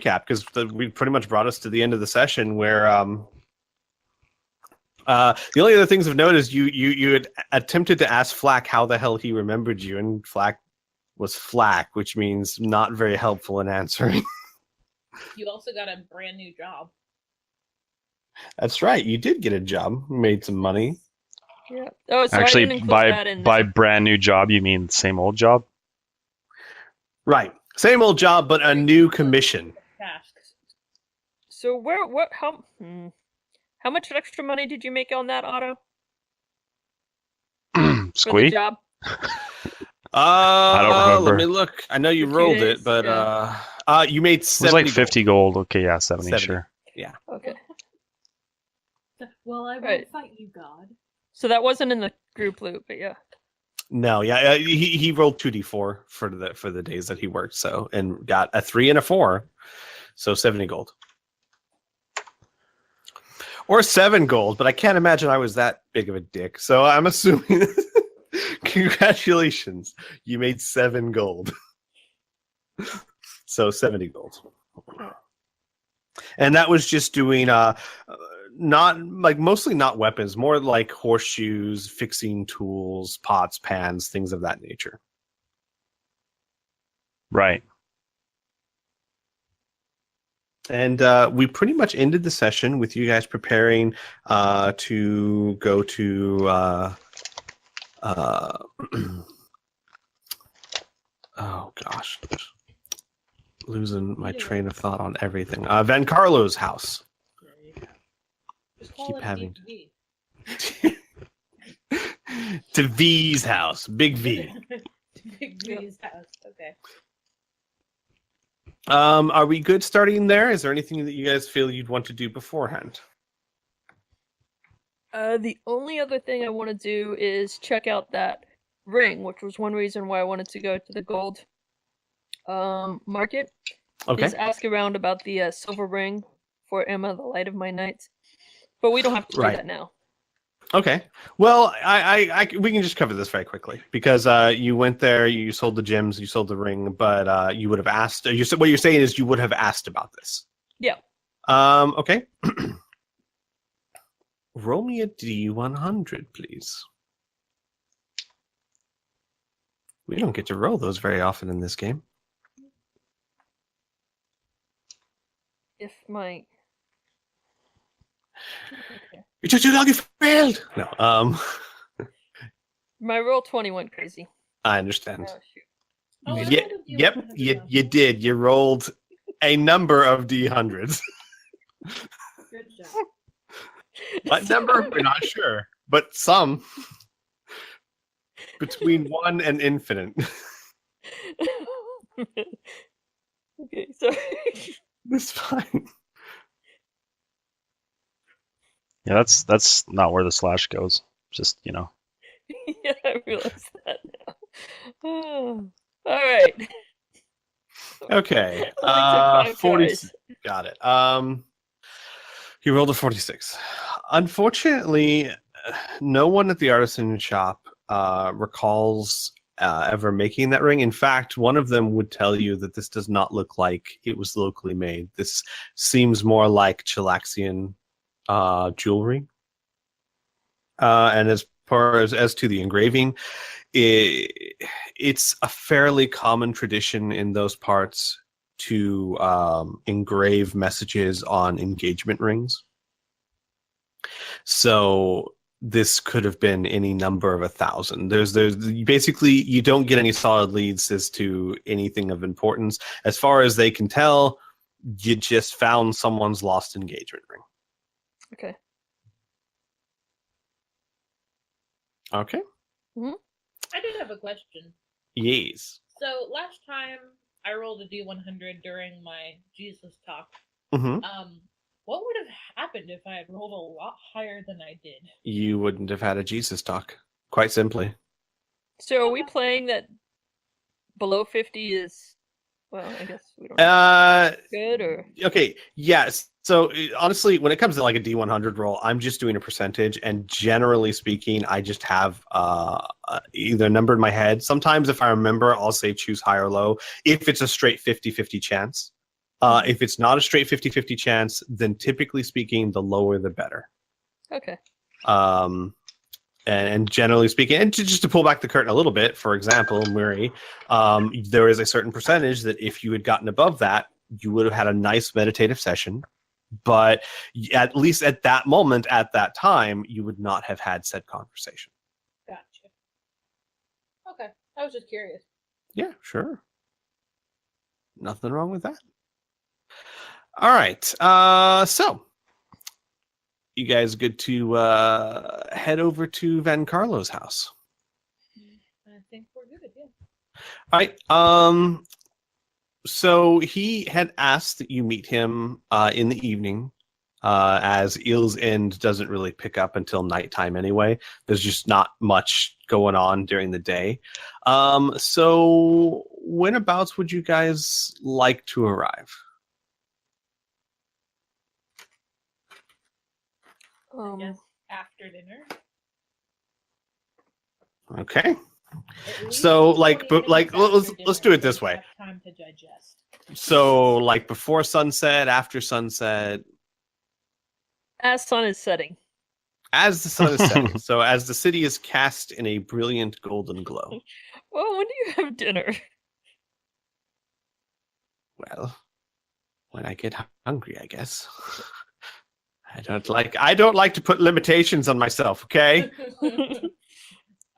recap because we pretty much brought us to the end of the session where the only other things of note is you had attempted to ask Flack how the hell he remembered you, and Flack was Flack, which means not very helpful in answering. You also got a brand new job. That's right. You did get a job. Made some money. Yeah. Oh, so Actually, by brand new job, you mean same old job? Right. Same old job, but a new commission. Tasks. So how much extra money did you make on that, Otto? Squee? Job? I don't remember. Let me look. I know you rolled it, but you made 70. It was like 50 gold. Okay, yeah, 70, sure. Yeah. Okay. Well, I won't fight you, God. So that wasn't in the group loop, but yeah. No, yeah, he rolled 2d4 for the days that he worked, so and got a 3 and a 4, so 70 gold. Or 7 gold, but I can't imagine I was that big of a dick. So I'm assuming congratulations, you made 7 gold. So 70 gold. And that was just doing mostly not weapons, more like horseshoes, fixing tools, pots, pans, things of that nature. Right. And we pretty much ended the session with you guys preparing to go to oh gosh, losing my train of thought on everything. Van Carlo's house. Keep having to V's house, Big V. Big V's house. Okay. Are we good starting there? Is there anything that you guys feel you'd want to do beforehand? The only other thing I want to do is check out that ring, which was one reason why I wanted to go to the gold market. Okay. Is ask around about the silver ring for Emma, the light of my nights. But we don't have to do that now. Okay. Well, we can just cover this very quickly because you went there, you sold the gems, you sold the ring, but you would have asked. What you're saying is you would have asked about this. Yeah. Okay. Roll me a D100, please. We don't get to roll those very often in this game. If my You took too long, you failed. No. My roll 20 went crazy. I understand. Oh, shoot. Yep. You did. You rolled a number of D100s. Good job. What number? We're not sure, but some. Between 1 and infinite. Okay, sorry. It's fine. Yeah, that's not where the slash goes. Just, Yeah, I realized that now. All right. Okay. 40. Got it. You rolled a 46. Unfortunately, no one at the artisan shop recalls ever making that ring. In fact, one of them would tell you that this does not look like it was locally made. This seems more like Chilaxian jewelry. And as far as to the engraving, it's a fairly common tradition in those parts to engrave messages on engagement rings. So this could have been any number of 1,000. There's basically you don't get any solid leads as to anything of importance. As far as they can tell, you just found someone's lost engagement ring. Okay. Okay. Mm-hmm. I did have a question. Yes. So last time I rolled a D100 during my Jesus talk. Mm-hmm. What would have happened if I had rolled a lot higher than I did? You wouldn't have had a Jesus talk, quite simply. So are we playing that below 50 is, well, I guess we don't know. Good or? Okay, yes. So honestly, when it comes to like a D100 roll, I'm just doing a percentage, and generally speaking, I just have either a number in my head. Sometimes if I remember, I'll say choose high or low. If it's a straight 50-50 chance, If it's not a straight 50-50 chance, then typically speaking, the lower the better. Okay. And generally speaking, and just to pull back the curtain a little bit, for example, Murray, there is a certain percentage that if you had gotten above that, you would have had a nice meditative session. But at least at that moment, at that time, you would not have had said conversation. Gotcha. Okay. I was just curious. Yeah, sure. Nothing wrong with that. All right. So you guys good to head over to Van Carlo's house? I think we're good, yeah. All right. So he had asked that you meet him in the evening, as Eel's End doesn't really pick up until nighttime anyway. There's just not much going on during the day. So whenabouts would you guys like to arrive? I guess after dinner. Okay. At least So 20 minutes let's after do it dinner, this so way. have time to digest. So like before sunset, after sunset, As sun is setting. as the sun is setting. So as the city is cast in a brilliant golden glow. Well, when do you have dinner? Well, when I get hungry, I guess. I don't like to put limitations on myself, okay?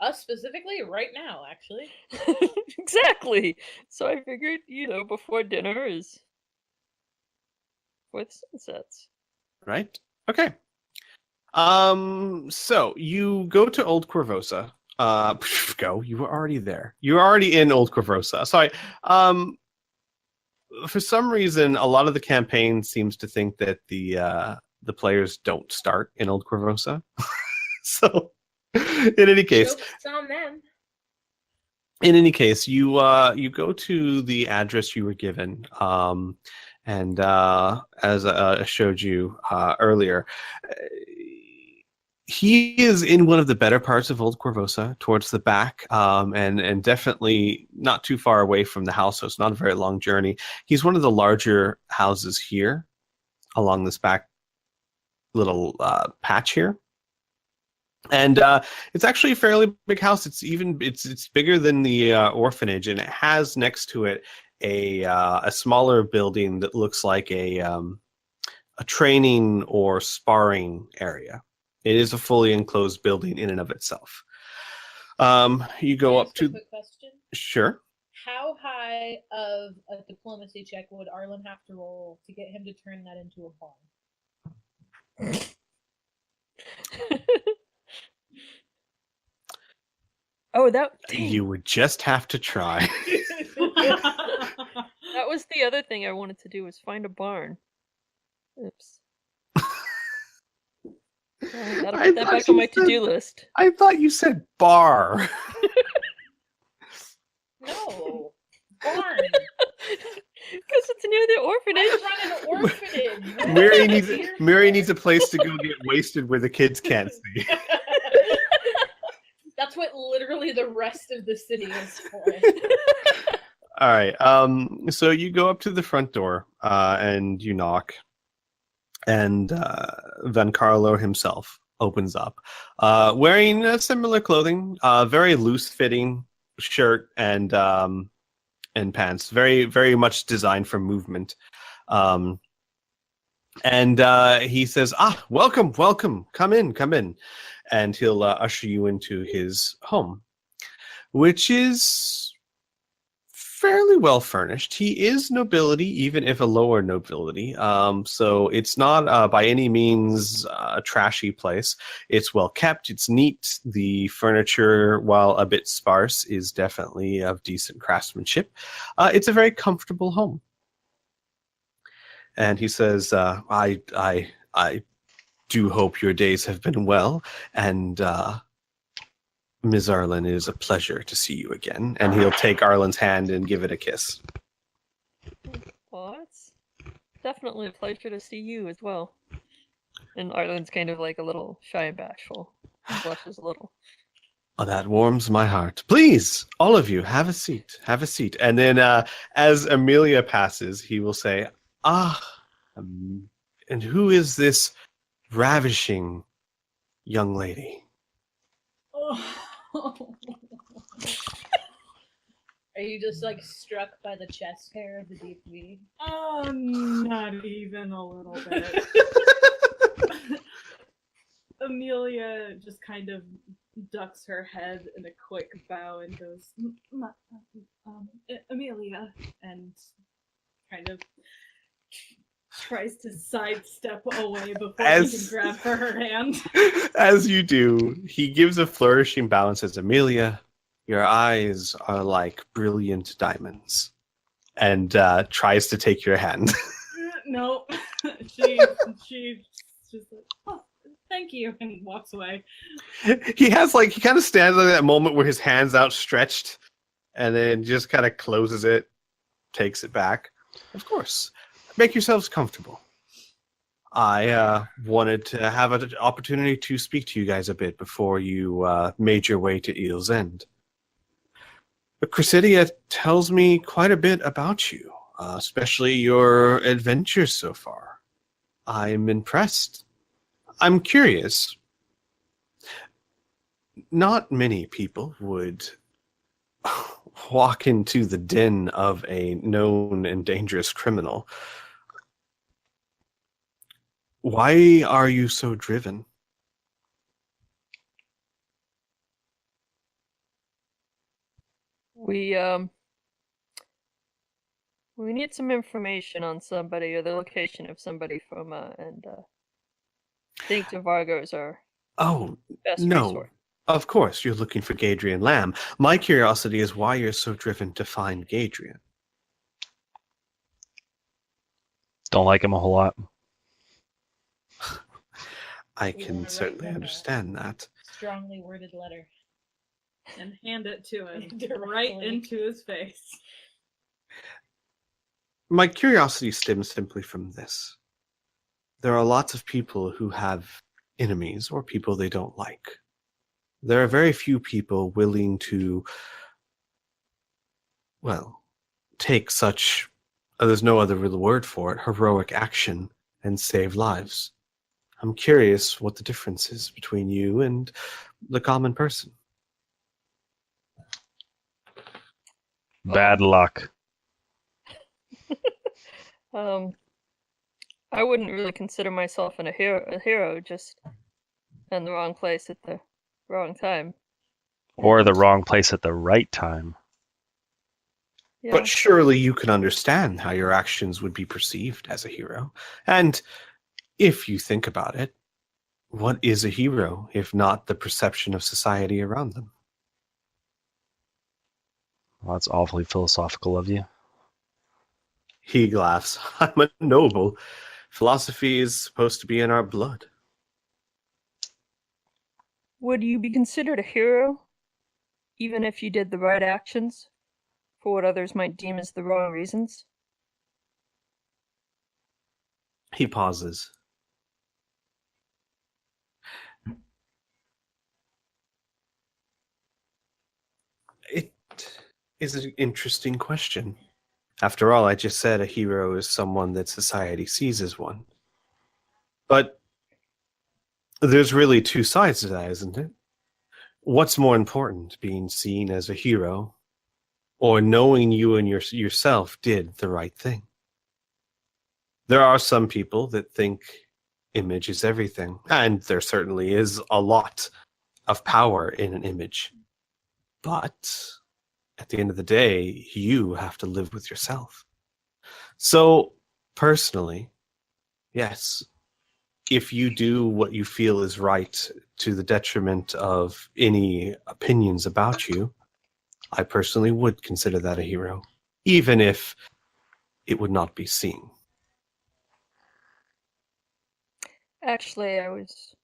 Us specifically, right now, actually. Exactly. So I figured, before dinner is before the sun sets. Right? Okay. So you go to Old Corvosa. You were already there. You were already in Old Corvosa. Sorry. For some reason, a lot of the campaign seems to think that the players don't start in Old Corvosa. So, in any case, Joke's on them. in any case, you go to the address you were given, and as I showed you earlier, he is in one of the better parts of Old Corvosa, towards the back, and definitely not too far away from the house, so it's not a very long journey. He's one of the larger houses here, along this back little patch here. And it's actually a fairly big house. It's bigger than the orphanage, and it has next to it a smaller building that looks like a training or sparring area. It is a fully enclosed building in and of itself. You go up to. Quick question. Sure. How high of a diplomacy check would Arlen have to roll to get him to turn that into a barn? Oh, dang. You would just have to try. That was the other thing I wanted to do, was find a barn. Oops. Gotta put that back on my to-do list. I thought you said bar. No, barn. Because it's near the orphanage. I run an orphanage. Mary needs a place to go get wasted where the kids can't see. That's what literally the rest of the city is for. All right. So you go up to the front door and you knock, and Van Carlo himself opens up, wearing similar clothing, very loose-fitting shirt and pants, very very much designed for movement. And he says, welcome, come in, and he'll usher you into his home, which is fairly well furnished. He is nobility, even if a lower nobility. So it's not by any means a trashy place. It's well kept. It's neat. The furniture, while a bit sparse, is definitely of decent craftsmanship. It's a very comfortable home. And he says, I do hope your days have been well, and Ms. Arlen, it is a pleasure to see you again. And he'll take Arlen's hand and give it a kiss. Well, it's definitely a pleasure to see you as well. And Arlen's kind of like a little shy and bashful. He blushes a little. Oh, that warms my heart. Please, all of you, have a seat. Have a seat. And then as Amelia passes, he will say, Ah, and who is this ravishing young lady? Oh. Are you just like struck by the chest hair of the deep V? Not even a little bit. Amelia just kind of ducks her head in a quick bow and goes, Amelia, and kind of tries to sidestep away before he can grab for her hand. As you do, he gives a flourishing bow and says, Amelia, your eyes are like brilliant diamonds. And tries to take your hand. No, she just like, oh, thank you, and walks away. He kind of stands at that moment where his hand's outstretched and then just kind of closes it, takes it back. Of course. Make yourselves comfortable. I wanted to have an opportunity to speak to you guys a bit before you made your way to Eel's End. Chrysidia tells me quite a bit about you, especially your adventures so far. I'm impressed. I'm curious. Not many people would walk into the den of a known and dangerous criminal. Why are you so driven? We need some information on somebody or the location of somebody from and think Vargos are Oh, best no. resource. Of course, you're looking for Gadrian Lamb. My curiosity is why you're so driven to find Gadrian. Don't like him a whole lot. I can certainly understand that. Strongly worded letter. And hand it to him Directly. right into his face. My curiosity stems simply from this. There are lots of people who have enemies or people they don't like. There are very few people willing to, well, take such, there's no other real word for it, heroic action and save lives. I'm curious what the difference is between you and the common person. Bad luck. I wouldn't really consider myself a hero, just in the wrong place at the wrong time. Or the wrong place at the right time. Yeah. But surely you can understand how your actions would be perceived as a hero. And if you think about it, what is a hero if not the perception of society around them? Well, that's awfully philosophical of you. He laughs. I'm a noble. Philosophy is supposed to be in our blood. Would you be considered a hero, even if you did the right actions, for what others might deem as the wrong reasons? He pauses. It is an interesting question. After all, I just said a hero is someone that society sees as one. But there's really two sides to that, isn't it? What's more important, being seen as a hero or knowing you and yourself did the right thing? There are some people that think image is everything, and there certainly is a lot of power in an image. But at the end of the day, you have to live with yourself. So, personally, yes, if you do what you feel is right to the detriment of any opinions about you, I personally would consider that a hero, even if it would not be seen. Actually, I was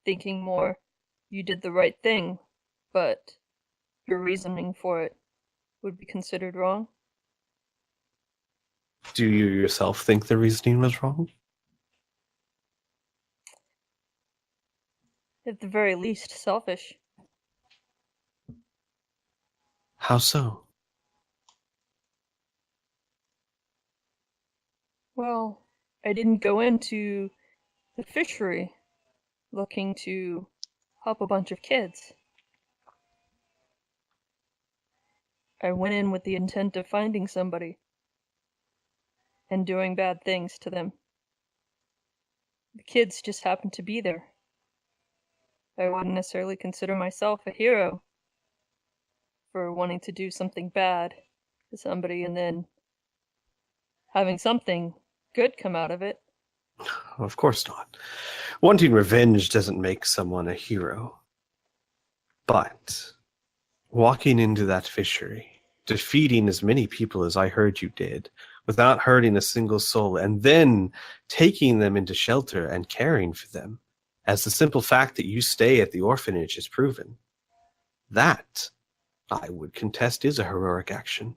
thinking more, you did the right thing, but your reasoning for it would be considered wrong. Do you yourself think the reasoning was wrong? At the very least, selfish. How so? Well, I didn't go into the fishery looking to help a bunch of kids. I went in with the intent of finding somebody and doing bad things to them. The kids just happened to be there. I wouldn't necessarily consider myself a hero for wanting to do something bad to somebody and then having something good come out of it. Of course not. Wanting revenge doesn't make someone a hero. But walking into that fishery, defeating as many people as I heard you did, without hurting a single soul, and then taking them into shelter and caring for them, as the simple fact that you stay at the orphanage is proven, that, I would contest, is a heroic action.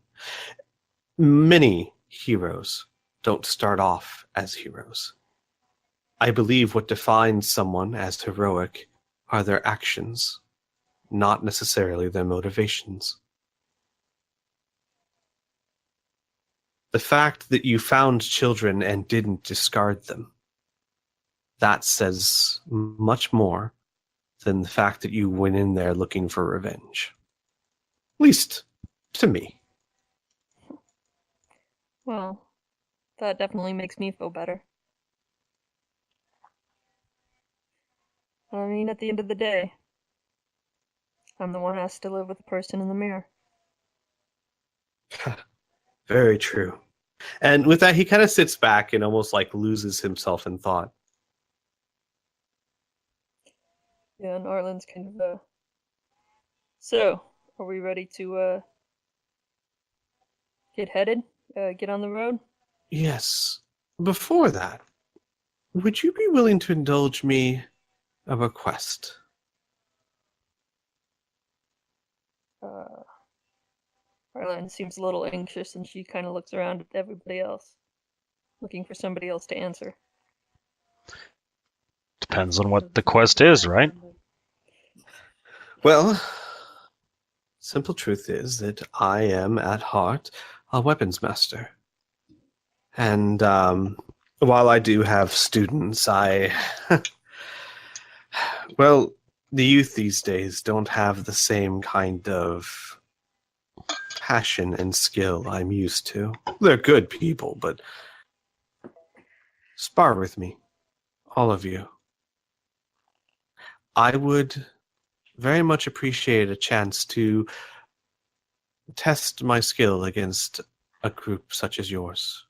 Many heroes don't start off as heroes. I believe what defines someone as heroic are their actions, not necessarily their motivations. The fact that you found children and didn't discard them, that says much more than the fact that you went in there looking for revenge. At least, to me. Well, that definitely makes me feel better. I mean, at the end of the day, I'm the one who has to live with the person in the mirror. Very true. And with that, he kind of sits back and almost like loses himself in thought. Yeah, and Arlen's kind of, So, are we ready to, get headed? Get on the road? Yes. Before that, would you be willing to indulge me a request? Arlen seems a little anxious and she kind of looks around at everybody else, looking for somebody else to answer. Depends on what the quest is, right? Well, simple truth is that I am at heart a weapons master. And while I do have students, well, the youth these days don't have the same kind of passion and skill I'm used to. They're good people, but spar with me, all of you. I would very much appreciate a chance to test my skill against a group such as yours.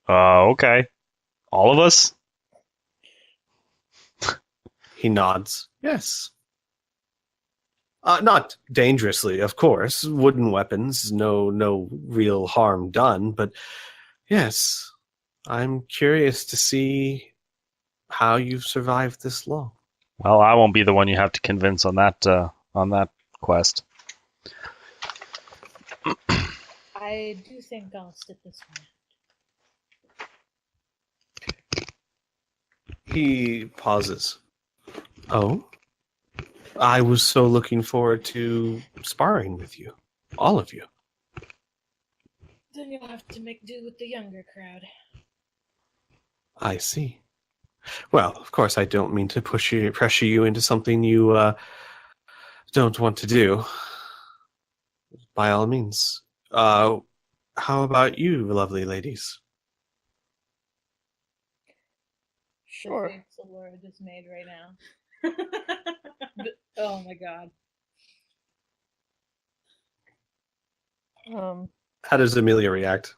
Okay. All of us? He nods. Yes. Not dangerously, of course. Wooden weapons, no real harm done, but yes, I'm curious to see how you've survived this long. Well, I won't be the one you have to convince on that quest. I do think I'll sit this one. He pauses. Oh? I was so looking forward to sparring with you. All of you. Then you'll have to make do with the younger crowd. I see. Well, of course, I don't mean to pressure you into something you don't want to do. By all means. How about you, lovely ladies? Sure. The face Laura just made right now. Oh my god. How does Amelia react?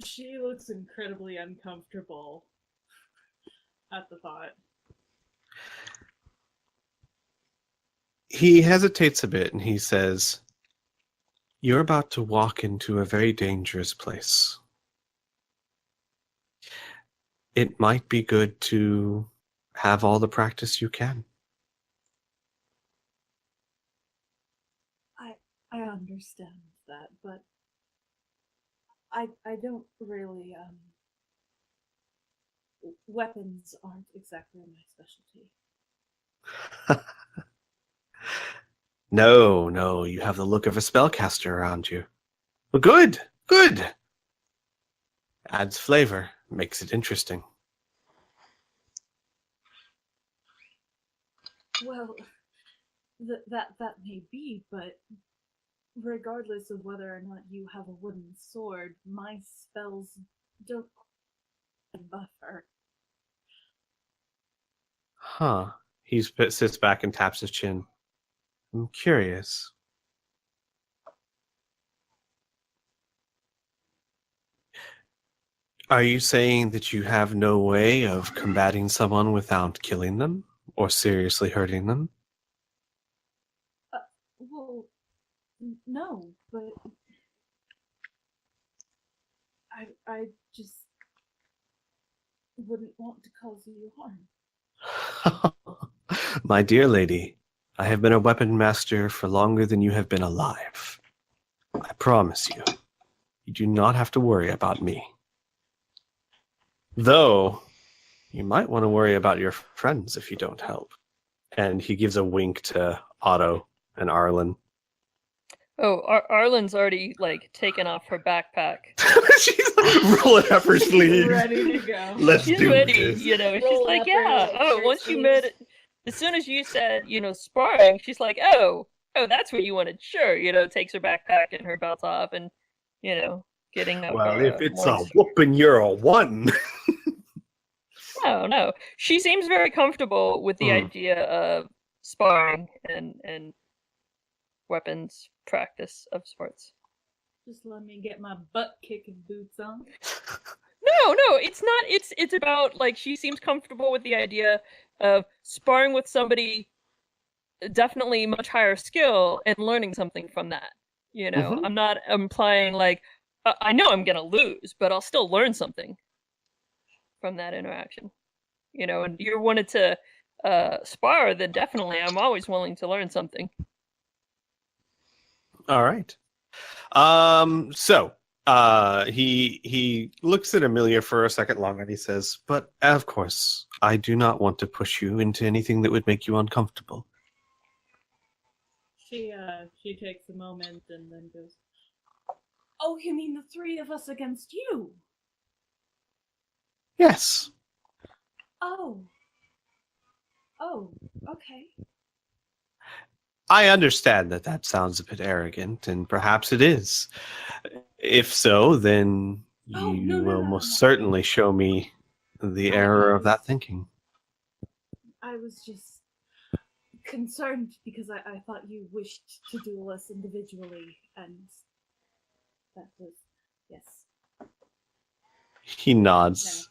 She looks incredibly uncomfortable at the thought. He hesitates a bit and he says, "You're about to walk into a very dangerous place. It might be good to have all the practice you can." I understand that, but I don't really weapons aren't exactly my specialty. No, you have the look of a spellcaster around you. Well, good. Adds flavor, makes it interesting. Well, that may be, but regardless of whether or not you have a wooden sword, my spells don't buffer. Huh. He sits back and taps his chin. I'm curious. Are you saying that you have no way of combating someone without killing them or seriously hurting them? Well, no, but I just wouldn't want to cause you harm. My dear lady, I have been a weapon master for longer than you have been alive. I promise you, you do not have to worry about me. Though, you might want to worry about your friends if you don't help. And he gives a wink to Otto and Arlen. Oh, Arlen's already, like, taken off her backpack. She's rolling up her sleeve. Ready to go. Let's She's do ready, this. you know, she's Rolling like, up her, yeah, like, oh, shirt once you sleeves. made it, as soon as you said, you know, sparring, she's like, oh, that's what you wanted, sure, you know, takes her backpack and her belt off and, you know, getting up. Well, if it's a more- whooping, you're a one. No. She seems very comfortable with the idea of sparring and weapons practice of sorts. Just let me get my butt kicking boots on. No, it's not. It's about, like, she seems comfortable with the idea of sparring with somebody definitely much higher skill and learning something from that. You know, Mhm. I'm not implying, like, I know I'm gonna lose, but I'll still learn something from that interaction. You know, and you wanted to spar, then definitely I'm always willing to learn something. All right. So he looks at Amelia for a second longer and he says, "But of course, I do not want to push you into anything that would make you uncomfortable." She takes a moment and then goes, "Oh, you mean the three of us against you? Yes. Oh, okay." I understand that sounds a bit arrogant, and perhaps it is. If so, then Oh, you no, will no, most no. certainly show me the error of that thinking. I was just concerned because I thought you wished to duel us individually, and that was, yes. He nods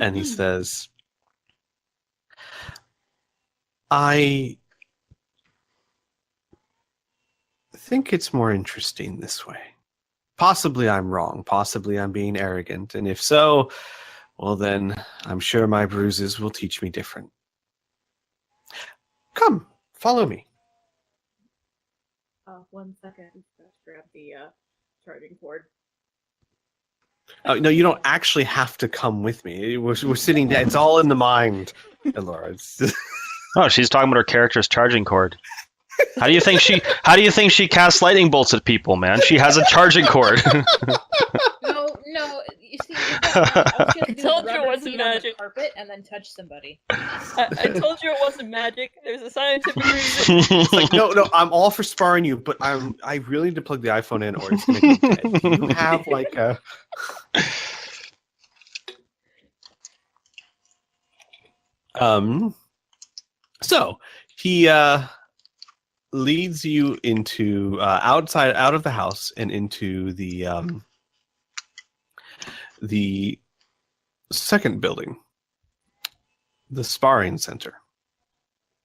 and he says, "I think it's more interesting this way. Possibly I'm wrong. Possibly I'm being arrogant. And if so, well then, I'm sure my bruises will teach me different. Come, follow me." 1 second. Let's grab the charging cord. Oh, no, you don't actually have to come with me. We're sitting down. It's all in the mind, Elora. It's just... Oh, she's talking about her character's charging cord. How do you think she casts lightning bolts at people, man? She has a charging cord. No. You see, I told you it wasn't on the magic. carpet and then touch somebody. I told you it wasn't magic. There's a scientific reason. It's like, no, I'm all for sparring you, but I really need to plug the iPhone in or it's going to go dead. Do you have like a... So he leads you into out of the house and into the second building, the sparring center.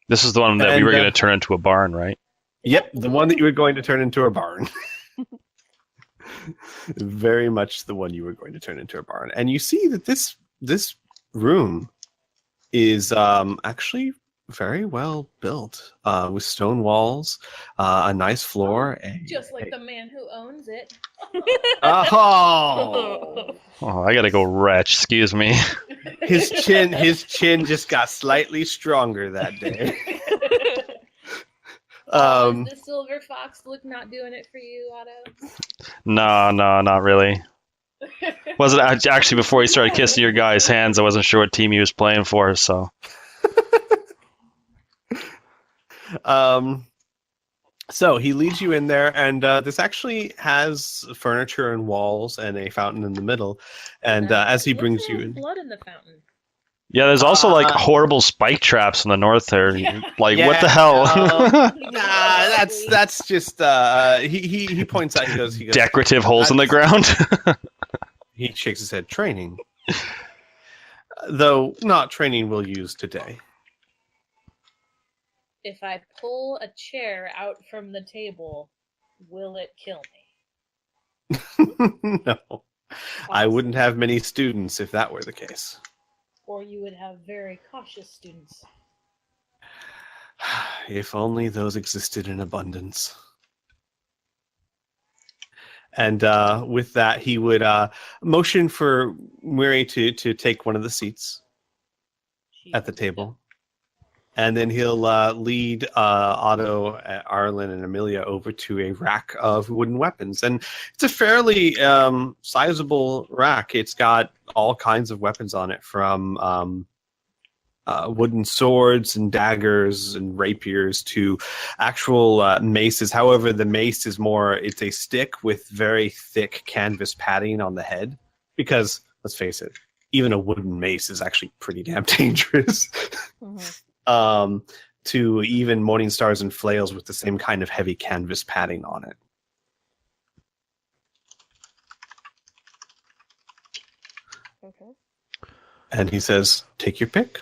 This is the one that we were going to turn into a barn, right? Yep, the one that you were going to turn into a barn. Very much the one you were going to turn into a barn. And you see that this room is actually very well built, with stone walls, a nice floor. Just like the man who owns it. Oh! Oh, I gotta go retch. Excuse me. His chin just got slightly stronger that day. Does the silver fox look not doing it for you, Otto? No, not really. Wasn't actually before he started kissing your guy's hands. I wasn't sure what team he was playing for. So So he leads you in there, and this actually has furniture and walls and a fountain in the middle. And as he Looks brings like you there's in, blood in the fountain. yeah, there's also like horrible spike traps in the north there. Yeah. Like Yeah, what the hell? nah, that's just he points out. He goes Decorative holes in the ground. He shakes his head. Training, though not training we'll use today. If I pull a chair out from the table, will it kill me? No, I wouldn't have many students if that were the case. Or you would have very cautious students. If only those existed in abundance. And with that, he would motion for Miri to take one of the seats at the table. And then he'll lead Otto, Arlen, and Amelia over to a rack of wooden weapons. And it's a fairly sizable rack. It's got all kinds of weapons on it, from wooden swords and daggers and rapiers to actual maces. However, the mace is it's a stick with very thick canvas padding on the head. Because, let's face it, even a wooden mace is actually pretty damn dangerous. Mm-hmm. To even morning stars and flails with the same kind of heavy canvas padding on it. Okay. And he says, take your pick.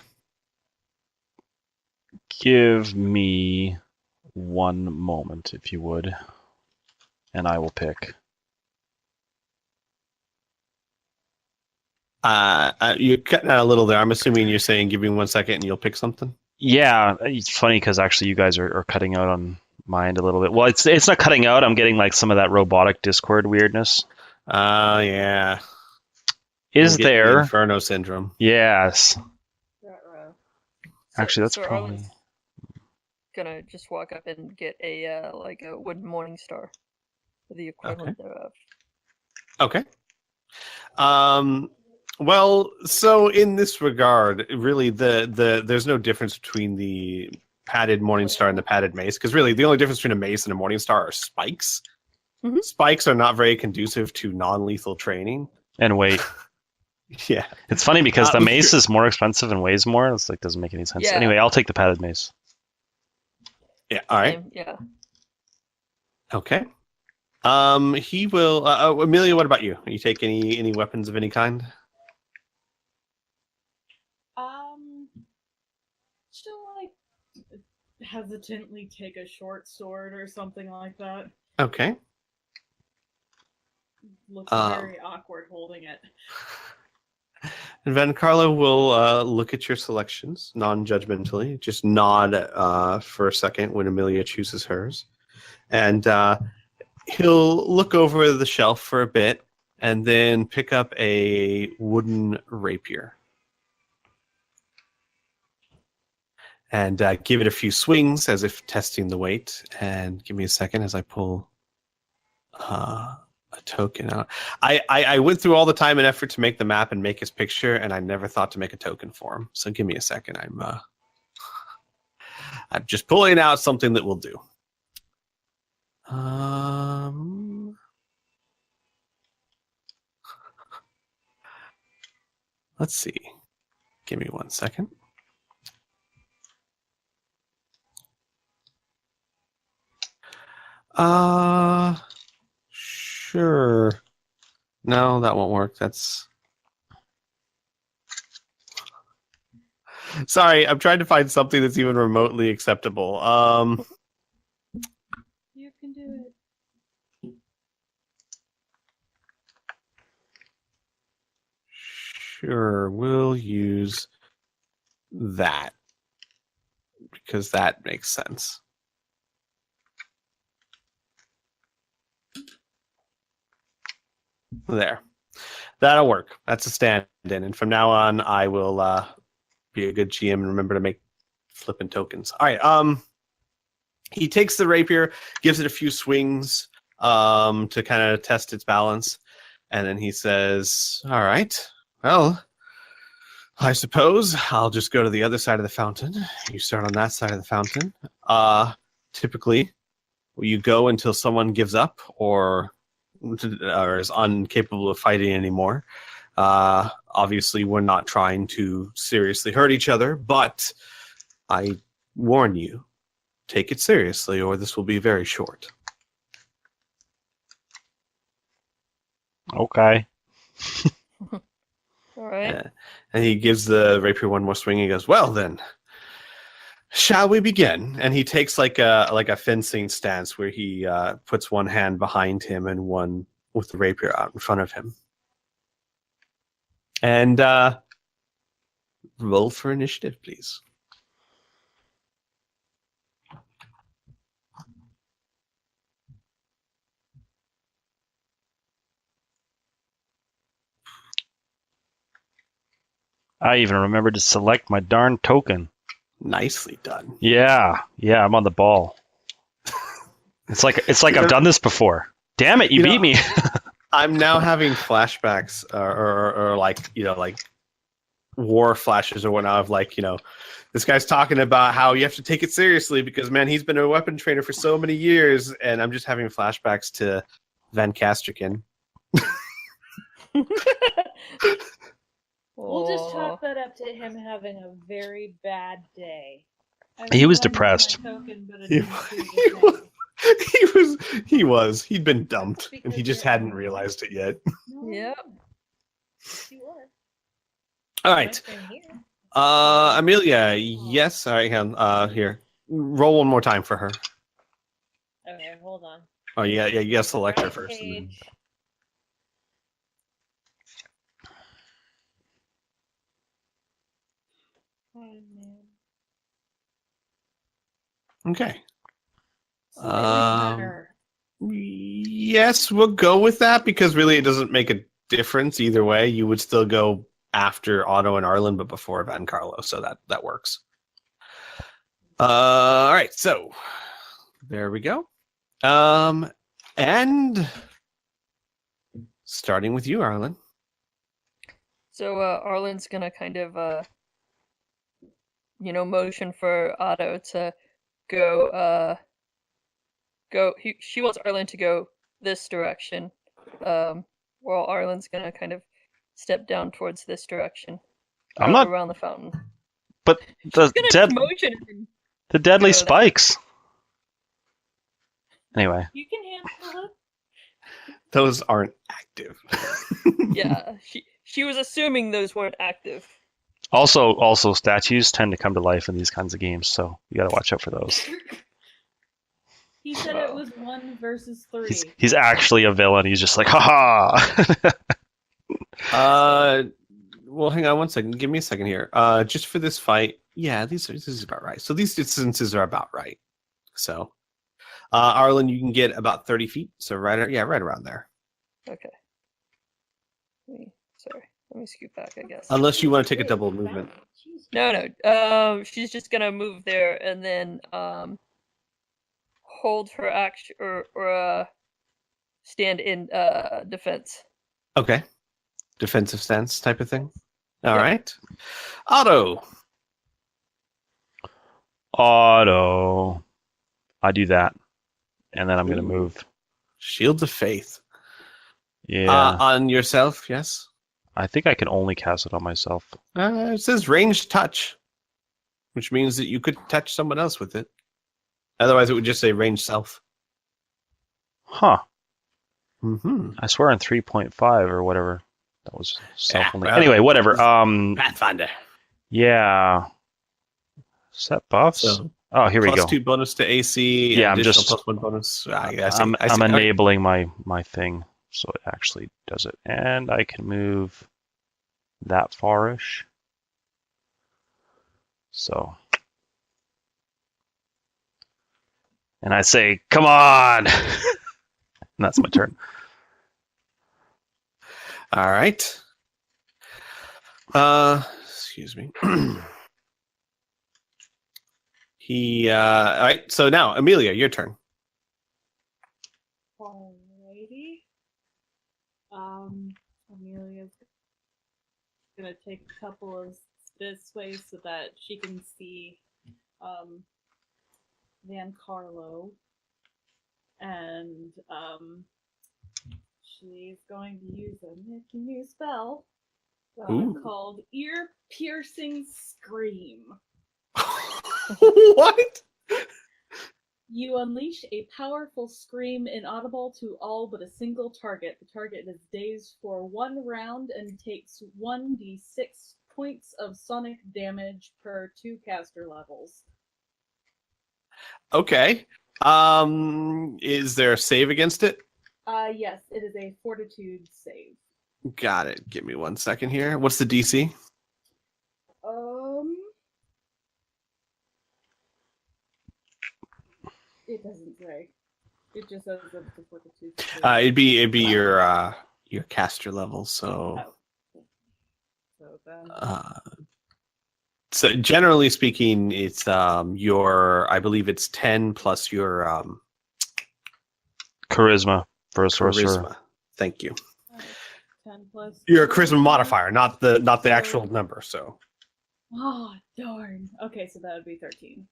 Give me one moment, if you would, and I will pick. You're cutting out a little there. I'm assuming you're saying give me 1 second and you'll pick something? Yeah, it's funny because actually you guys are cutting out on my end a little bit. Well, it's not cutting out. I'm getting like some of that robotic Discord weirdness. Yeah. Is You're getting the there? Inferno syndrome. Yes. So- Actually, that's so probably. Arlen's gonna just walk up and get a like a wooden morning star, or the equivalent thereof. Okay. Well, so in this regard, really, there's no difference between the padded Morningstar and the padded mace, because really the only difference between a mace and a Morningstar are spikes. Mhm. Spikes are not very conducive to non-lethal training. And wait, Yeah. it's funny because the mace is more expensive and weighs more. It's like doesn't make any sense. Yeah. Anyway, I'll take the padded mace. Yeah. All right. Yeah. Okay. He will. Amelia, what about you? You take any weapons of any kind? Shall I hesitantly take a short sword or something like that? Okay. Looks very awkward holding it. And Van Carlo will look at your selections non-judgmentally. Just nod for a second when Amelia chooses hers. And he'll look over the shelf for a bit and then pick up a wooden rapier. And give it a few swings as if testing the weight. And give me a second as I pull a token out. I went through all the time and effort to make the map and make his picture, and I never thought to make a token for him. So give me a second. I'm just pulling out something that will do. Let's see. Give me 1 second. Sure. No, that won't work. That's... Sorry, I'm trying to find something that's even remotely acceptable. You can do it. Sure, we'll use that because that makes sense. There. That'll work. That's a stand-in. And from now on, I will be a good GM and remember to make flipping tokens. All right. He takes the rapier, gives it a few swings to kind of test its balance, and then he says, "All right, well, I suppose I'll just go to the other side of the fountain. You start on that side of the fountain. Typically, you go until someone gives up or is incapable of fighting anymore. Obviously, we're not trying to seriously hurt each other, but I warn you, take it seriously or this will be very short." Okay. All right. And he gives the rapier one more swing. He goes, "Well then, shall we begin?" And he takes like a fencing stance where he puts one hand behind him and one with the rapier out in front of him. And roll for initiative, please. I even remembered to select my darn token. Nicely done. Yeah, I'm on the ball. It's like I've done this before. Damn it, you beat me. I'm now having flashbacks or like, like war flashes or whatnot of like, this guy's talking about how you have to take it seriously because, man, he's been a weapon trainer for so many years. And I'm just having flashbacks to Van Castrican. We'll just chalk that up to him having a very bad day. He was depressed. He'd been dumped and he just hadn't realized it yet. Yep. You are. All right. Amelia, yes. All right, here. Roll one more time for her. Okay, hold on. Oh, yeah, you gotta select her Right first. And then... page. Oh, man. Okay. Slightly better. Yes, we'll go with that because really it doesn't make a difference either way. You would still go after Otto and Arlen, but before Van Carlo, so that works. All right, so there we go. And starting with you, Arlen. So Arlen's gonna kind of motion for Otto to go she wants Arlen to go this direction. While Arlen's gonna kind of step down towards this direction. I'm not around the fountain. But the deadly go spikes. Anyway. You can handle it. Those aren't active. Yeah, she was assuming those weren't active. Also, statues tend to come to life in these kinds of games, so you gotta watch out for those. He said it was 1 versus 3. He's actually a villain. He's just like, haha. Well, hang on one second. Give me a second here. Just for this fight, yeah, this is about right. So these distances are about right. So, Arlen, you can get about 30 feet. So right around there. Okay. Let me scoot back, I guess. Unless you want to take a double movement. No. She's just gonna move there and then hold her action or stand in defense. Okay. Defensive stance type of thing. All right. Otto. I do that. And then I'm going to move. Shields of Faith. Yeah. On yourself, yes? I think I can only cast it on myself. It says ranged touch, which means that you could touch someone else with it. Otherwise, it would just say ranged self. Huh. Mm-hmm. I swear on 3.5 or whatever. That was self only. Well, anyway, whatever. Pathfinder. Yeah. Set buffs. So, here we go. +2 bonus to AC. Yeah, I'm just +1 bonus. I'm enabling my thing, so it actually does it, and I can move that farish. So, and I say, "Come on!" And that's my turn. All right. Excuse me. All right. So now, Amelia, your turn. Alrighty. Amelia's gonna take a couple of this way so that she can see Van Carlo, and she's going to use a nifty new spell called Ear Piercing Scream. What? You unleash a powerful scream inaudible to all but a single target. The target is dazed for 1 round and takes 1d6 points of sonic damage per 2 caster levels. Okay. Is there a save against it? Yes, it is a fortitude save. Got it. Give me 1 second here. What's the DC? It doesn't say. It just says it's a fortitude save. It'd be your caster level. So. So then. So generally speaking, it's I believe it's 10 plus your Charisma for a sorcerer. charisma. Thank you. 10 plus. Your charisma modifier, not the actual number. So. Oh darn. Okay, so that would be 13.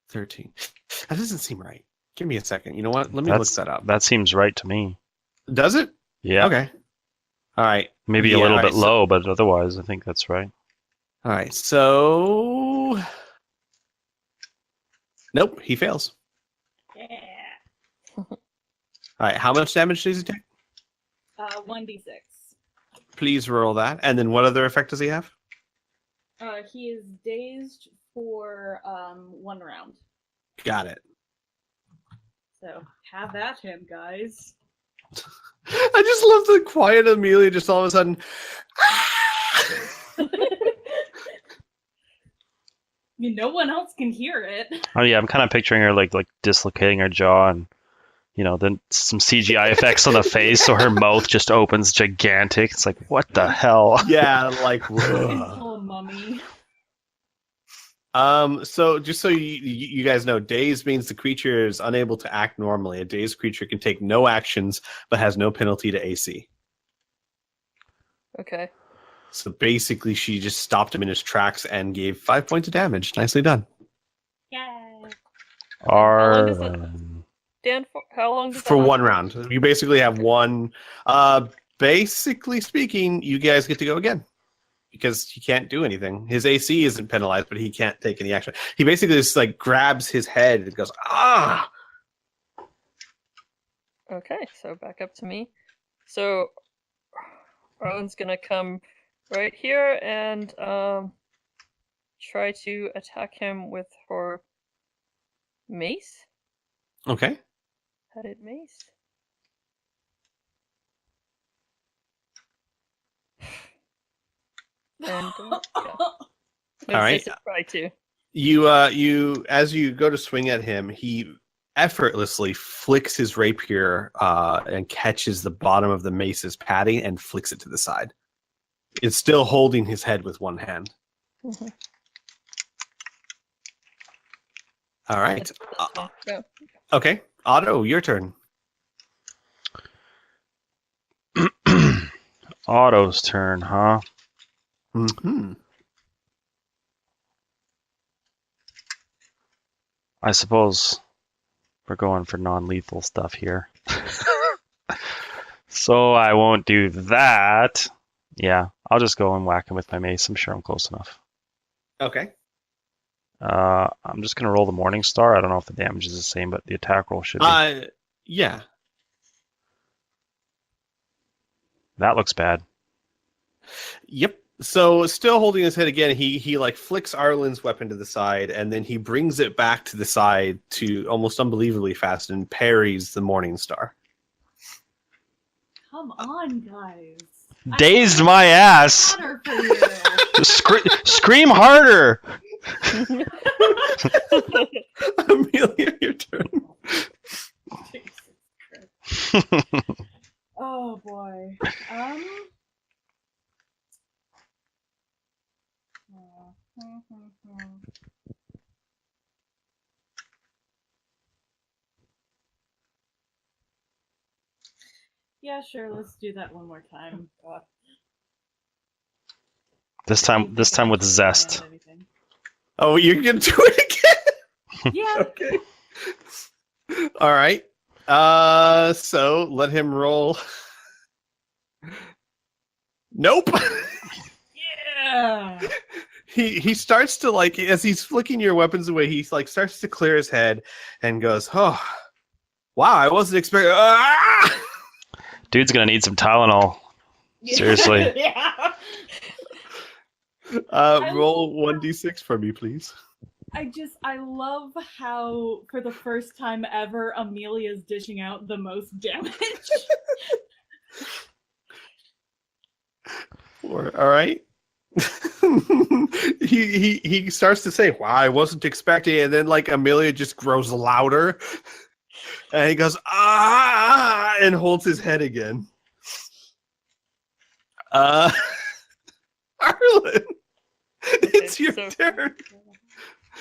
13. That doesn't seem right. Give me a second. You know what? Let me look that up. That seems right to me. Does it? Yeah. Okay. All right. Maybe a little bit low, but otherwise, I think that's right. All right. So. Nope. He fails. Yeah. All right. How much damage does he take? 1d6. Please roll that. And then what other effect does he have? He is dazed for 1 round. Got it. So have at him, guys. I just love the quiet Amelia just all of a sudden. No one else can hear it. Oh yeah, I'm kind of picturing her like dislocating her jaw, and then some CGI effects on the face, so her mouth just opens gigantic. It's like, what the hell? Yeah, like. Oh, mummy. So just so you guys know, dazed means the creature is unable to act normally. A dazed creature can take no actions, but has no penalty to AC. Okay. So basically, she just stopped him in his tracks and gave 5 points of damage. Nicely done. Yeah. Dan, how long does For that 1 round. You basically have one. Basically speaking, you guys get to go again. Because he can't do anything. His AC isn't penalized, but he can't take any action. He basically just like grabs his head and goes, ah! Okay, so back up to me. So Arlen's gonna come right here and try to attack him with her mace. Okay. Headed mace. And yeah. All right. Try to. You as you go to swing at him, he effortlessly flicks his rapier and catches the bottom of the mace's padding and flicks it to the side. It's still holding his head with one hand. Mm-hmm. All right. Yeah. Okay. Otto, your turn. Otto's turn, huh? Mm-hmm. I suppose we're going for non-lethal stuff here. So I won't do that. Yeah, I'll just go and whack him with my mace. I'm sure I'm close enough. Okay. I'm just going to roll the Morning Star. I don't know if the damage is the same, but the attack roll should be. Yeah. That looks bad. Yep. So still holding his head again, he like flicks Arlen's weapon to the side, and then he brings it back to the side to almost unbelievably fast and parries the Morning Star. Come on, guys. Dazed my ass. Scream harder. Amelia, your turn. Oh boy. Yeah, sure. Let's do that one more time. God. This time with zest. Oh, you're gonna do it again? Yeah. Okay. All right. So let him roll. Nope. Yeah. He starts to like as he's flicking your weapons away. He like starts to clear his head and goes, "Oh, wow! I wasn't expecting." Ah! Dude's gonna need some Tylenol. Seriously. Yeah. Roll 1d6 for me, please. I love how for the first time ever Amelia's dishing out the most damage. 4. All right. he starts to say, "Wow, I wasn't expecting it," and then like Amelia just grows louder, and he goes, "Ah!" and holds his head again. Arlen, it's your so- turn.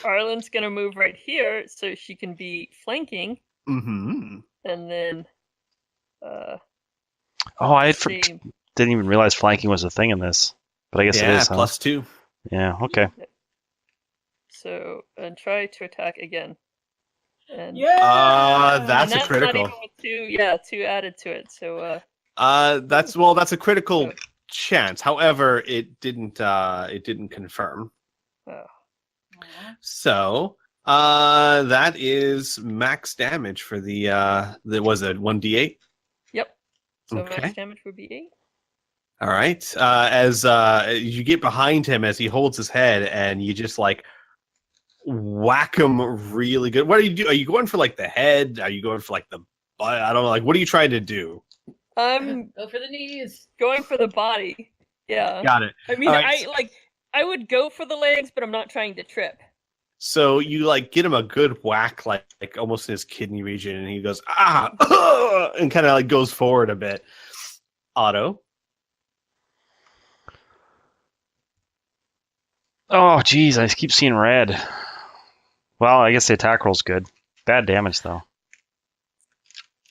Arlen's gonna move right here so she can be flanking, Mm-hmm. and then Oh, I see. didn't even realize flanking was a thing in this. But I guess it Yeah, is, huh? +2. Yeah, okay. So and try to attack again. And That's and a critical. Not even with 2 added to it. So That's a critical chance. However, it didn't confirm. oh. So that is max damage for the was it 1d8? Yep. So Okay. max damage would be 8. All right. As you get behind him as he holds his head, and you just like whack him really good. What do you do? Are you going for like the head? Are you going for like the butt? I don't know. Like, what are you trying to do? I'm Go for the knees. going for the body. Yeah. Got it. I mean, All right. I would go for the legs, but I'm not trying to trip. So you like get him a good whack, like almost in his kidney region, and he goes ah, and kind of like goes forward a bit. Otto. Oh, geez, I keep seeing red. Well, I guess the attack roll's good. Bad damage, though.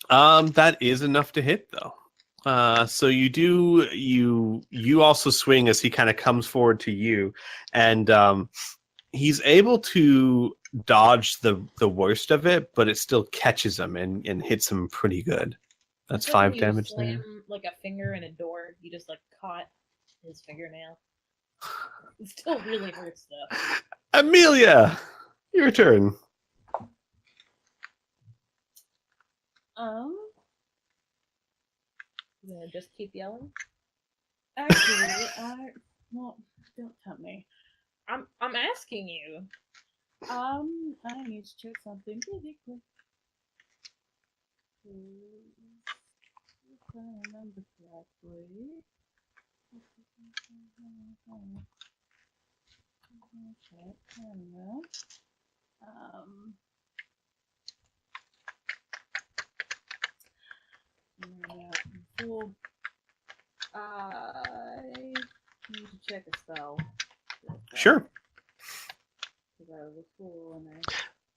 That is enough to hit, though. So you also swing as he kind of comes forward to you, and he's able to dodge the worst of it, but it still catches him and hits him pretty good. That's It's like 5 when damage you there. slam like a finger in a door. You just like caught his fingernail. It still really hurts though. Amelia, your turn. You gonna just keep yelling? Actually, well, don't tempt me. I'm asking you. I need to check something really quick. If I remember correctly. Okay, there we go. Yeah, cool. I need to check a spell. Sure. Because I was a fool and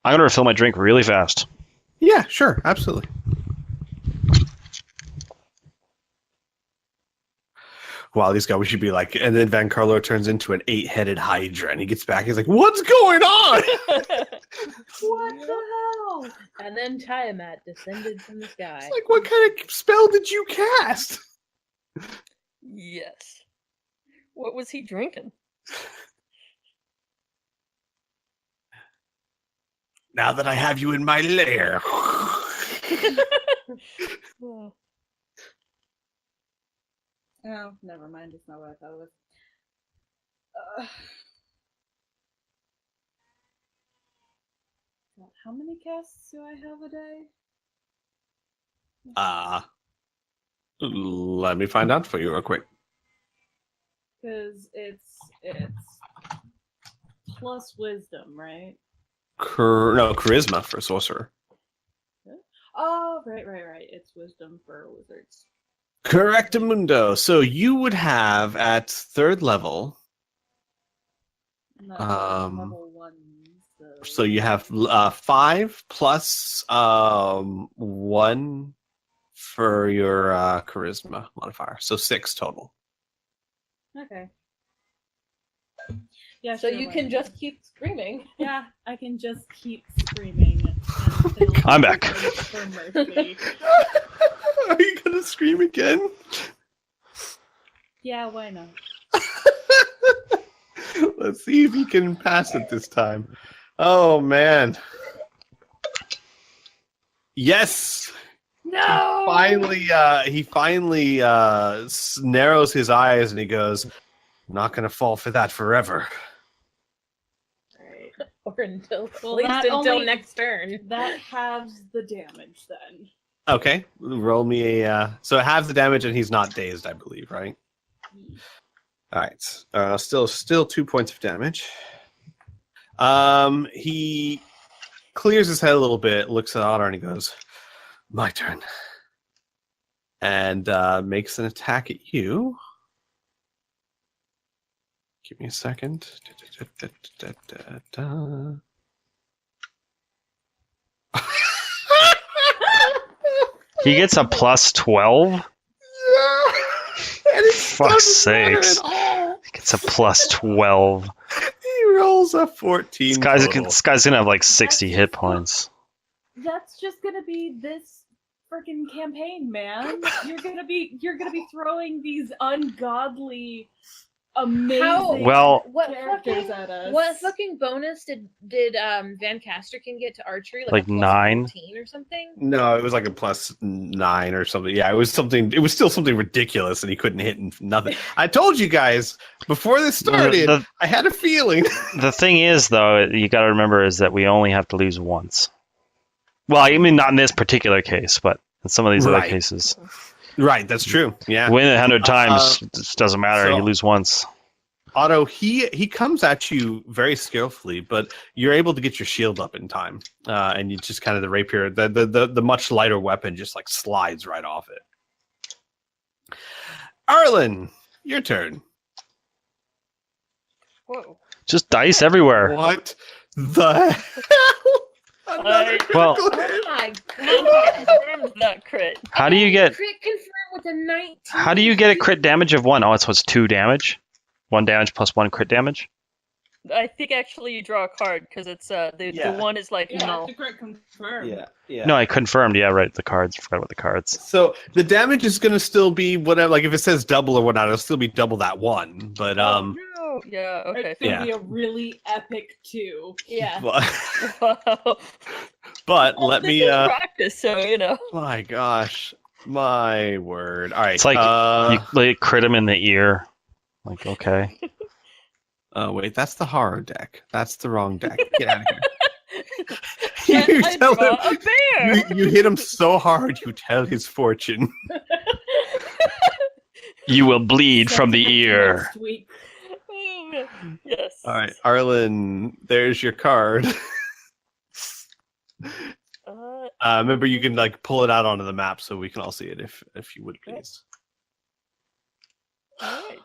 I'm gonna refill my drink really fast. Yeah, sure, absolutely. Wow, these guys, we should be like, and then Van Carlo turns into an 8-headed Hydra, and he gets back, he's like, "What's going on?" what the hell? And then Tiamat descended from the sky. It's like, what kind of spell did you cast? Yes. What was he drinking? Now that I have you in my lair. Oh. Oh, never mind. It's not what I thought it was. God, how many casts do I have a day? Let me find out for you real quick. Because it's plus wisdom, right? No, charisma for sorcerer. Oh, right. It's wisdom for wizards. Correctamundo. So you would have at 3rd level. And that's level 1. So you have 5 plus 1 for your charisma modifier. So 6 total. Okay. Yeah, So sure, you why can not? just keep screaming. Yeah, I can just keep screaming. Until I'm back. For mercy. Are you gonna scream again? Yeah, why not? Let's see if he can pass it this time. Oh man. Yes. No. He finally narrows his eyes and he goes, "I'm not gonna fall for that forever." Alright. Or until Well, at least that until only- next turn. That halves the damage then. Okay, roll me a. So it halves the damage and he's not dazed, I believe, right? All right. Still 2 points of damage. He clears his head a little bit, looks at Otter, and he goes, "My turn," and makes an attack at you. Give me a second. He gets a plus 12? Fuck's sakes. He gets a plus 12. He rolls a 14. This guy's gonna have like 60 hit points. That's just gonna be this freaking campaign, man. You're gonna be throwing these ungodly, amazing Well- what characters fucking at us. what fucking bonus did Van Casterkin get to archery? Like a plus 9? 14 or something? No, it was like a plus 9 or something. Yeah, it was something. It was still something ridiculous, and he couldn't hit nothing. I told you guys before this started. I had a feeling. The thing is, though, you got to remember is that we only have to lose once. Well, I mean, not in this particular case, but in some of these other Right. cases. Right, that's true. Yeah. Win 100 times, it just doesn't matter. so- You lose once. Otto, he comes at you very skillfully, but you're able to get your shield up in time, and you just kind of the rapier, the much lighter weapon, just like slides right off it. Arlen, your turn. Whoa. Just dice everywhere. What the hell? Another Well- critical Oh hit. my god! Confirmed that crit. How do you get? Crit confirmed with a 19. How do you get a crit damage of 1? Oh, it's what's 2 damage. 1 damage plus 1 crit damage. I think actually you draw a card because it's the Yeah. one is like Yeah, no. to crit confirm. Yeah. No, I confirmed. Yeah, right. The cards. Forgot about the cards. So the damage is going to still be whatever. Like if it says double or whatnot, it'll still be double that one. But No. Yeah. Okay. It's gonna Yeah. be a really epic 2. Yeah. but, Wow. let This me. is practice, so you know. My gosh, my word. All right. It's like you like, crit him in the ear. Like, okay. Oh wait, that's the horror deck. That's the wrong deck. Get out of I here. You tell draw him- a bear. you hit him so hard, you tell his fortune. You will bleed from the ear. Next week. Oh, man. Yes. All right, Arlen, there's your card. Remember, you can like pull it out onto the map so we can all see it if you would please. All right.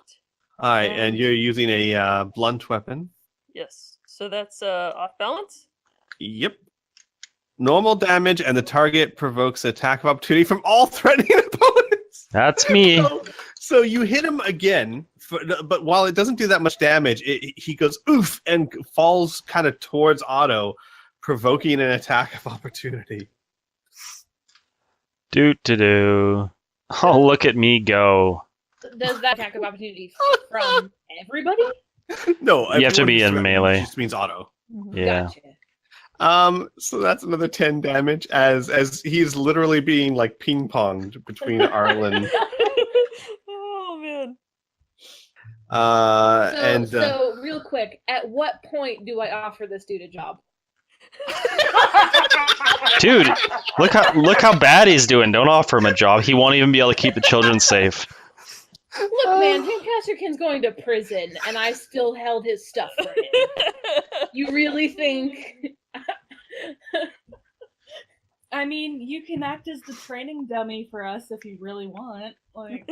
All right, and you're using a blunt weapon. Yes. So that's off balance. Yep. Normal damage, and the target provokes attack of opportunity from all threatening opponents. That's me. So you hit him again, but while it doesn't do that much damage, he goes oof and falls kind of towards Otto, provoking an attack of opportunity. Do. Oh, look at me go. Does that attack of opportunity from everybody? No, You have to everyone be in just- melee. It just means Otto. Yeah. Gotcha. So that's another 10 damage as he's literally being like ping ponged between Arlen. Oh man. So real quick, at what point do I offer this dude a job? Dude, look how bad he's doing. Don't offer him a job. He won't even be able to keep the children safe. Look, man, Van Casterkin's going to prison, and I still held his stuff for him. You really think? I mean, you can act as the training dummy for us if you really want. Like,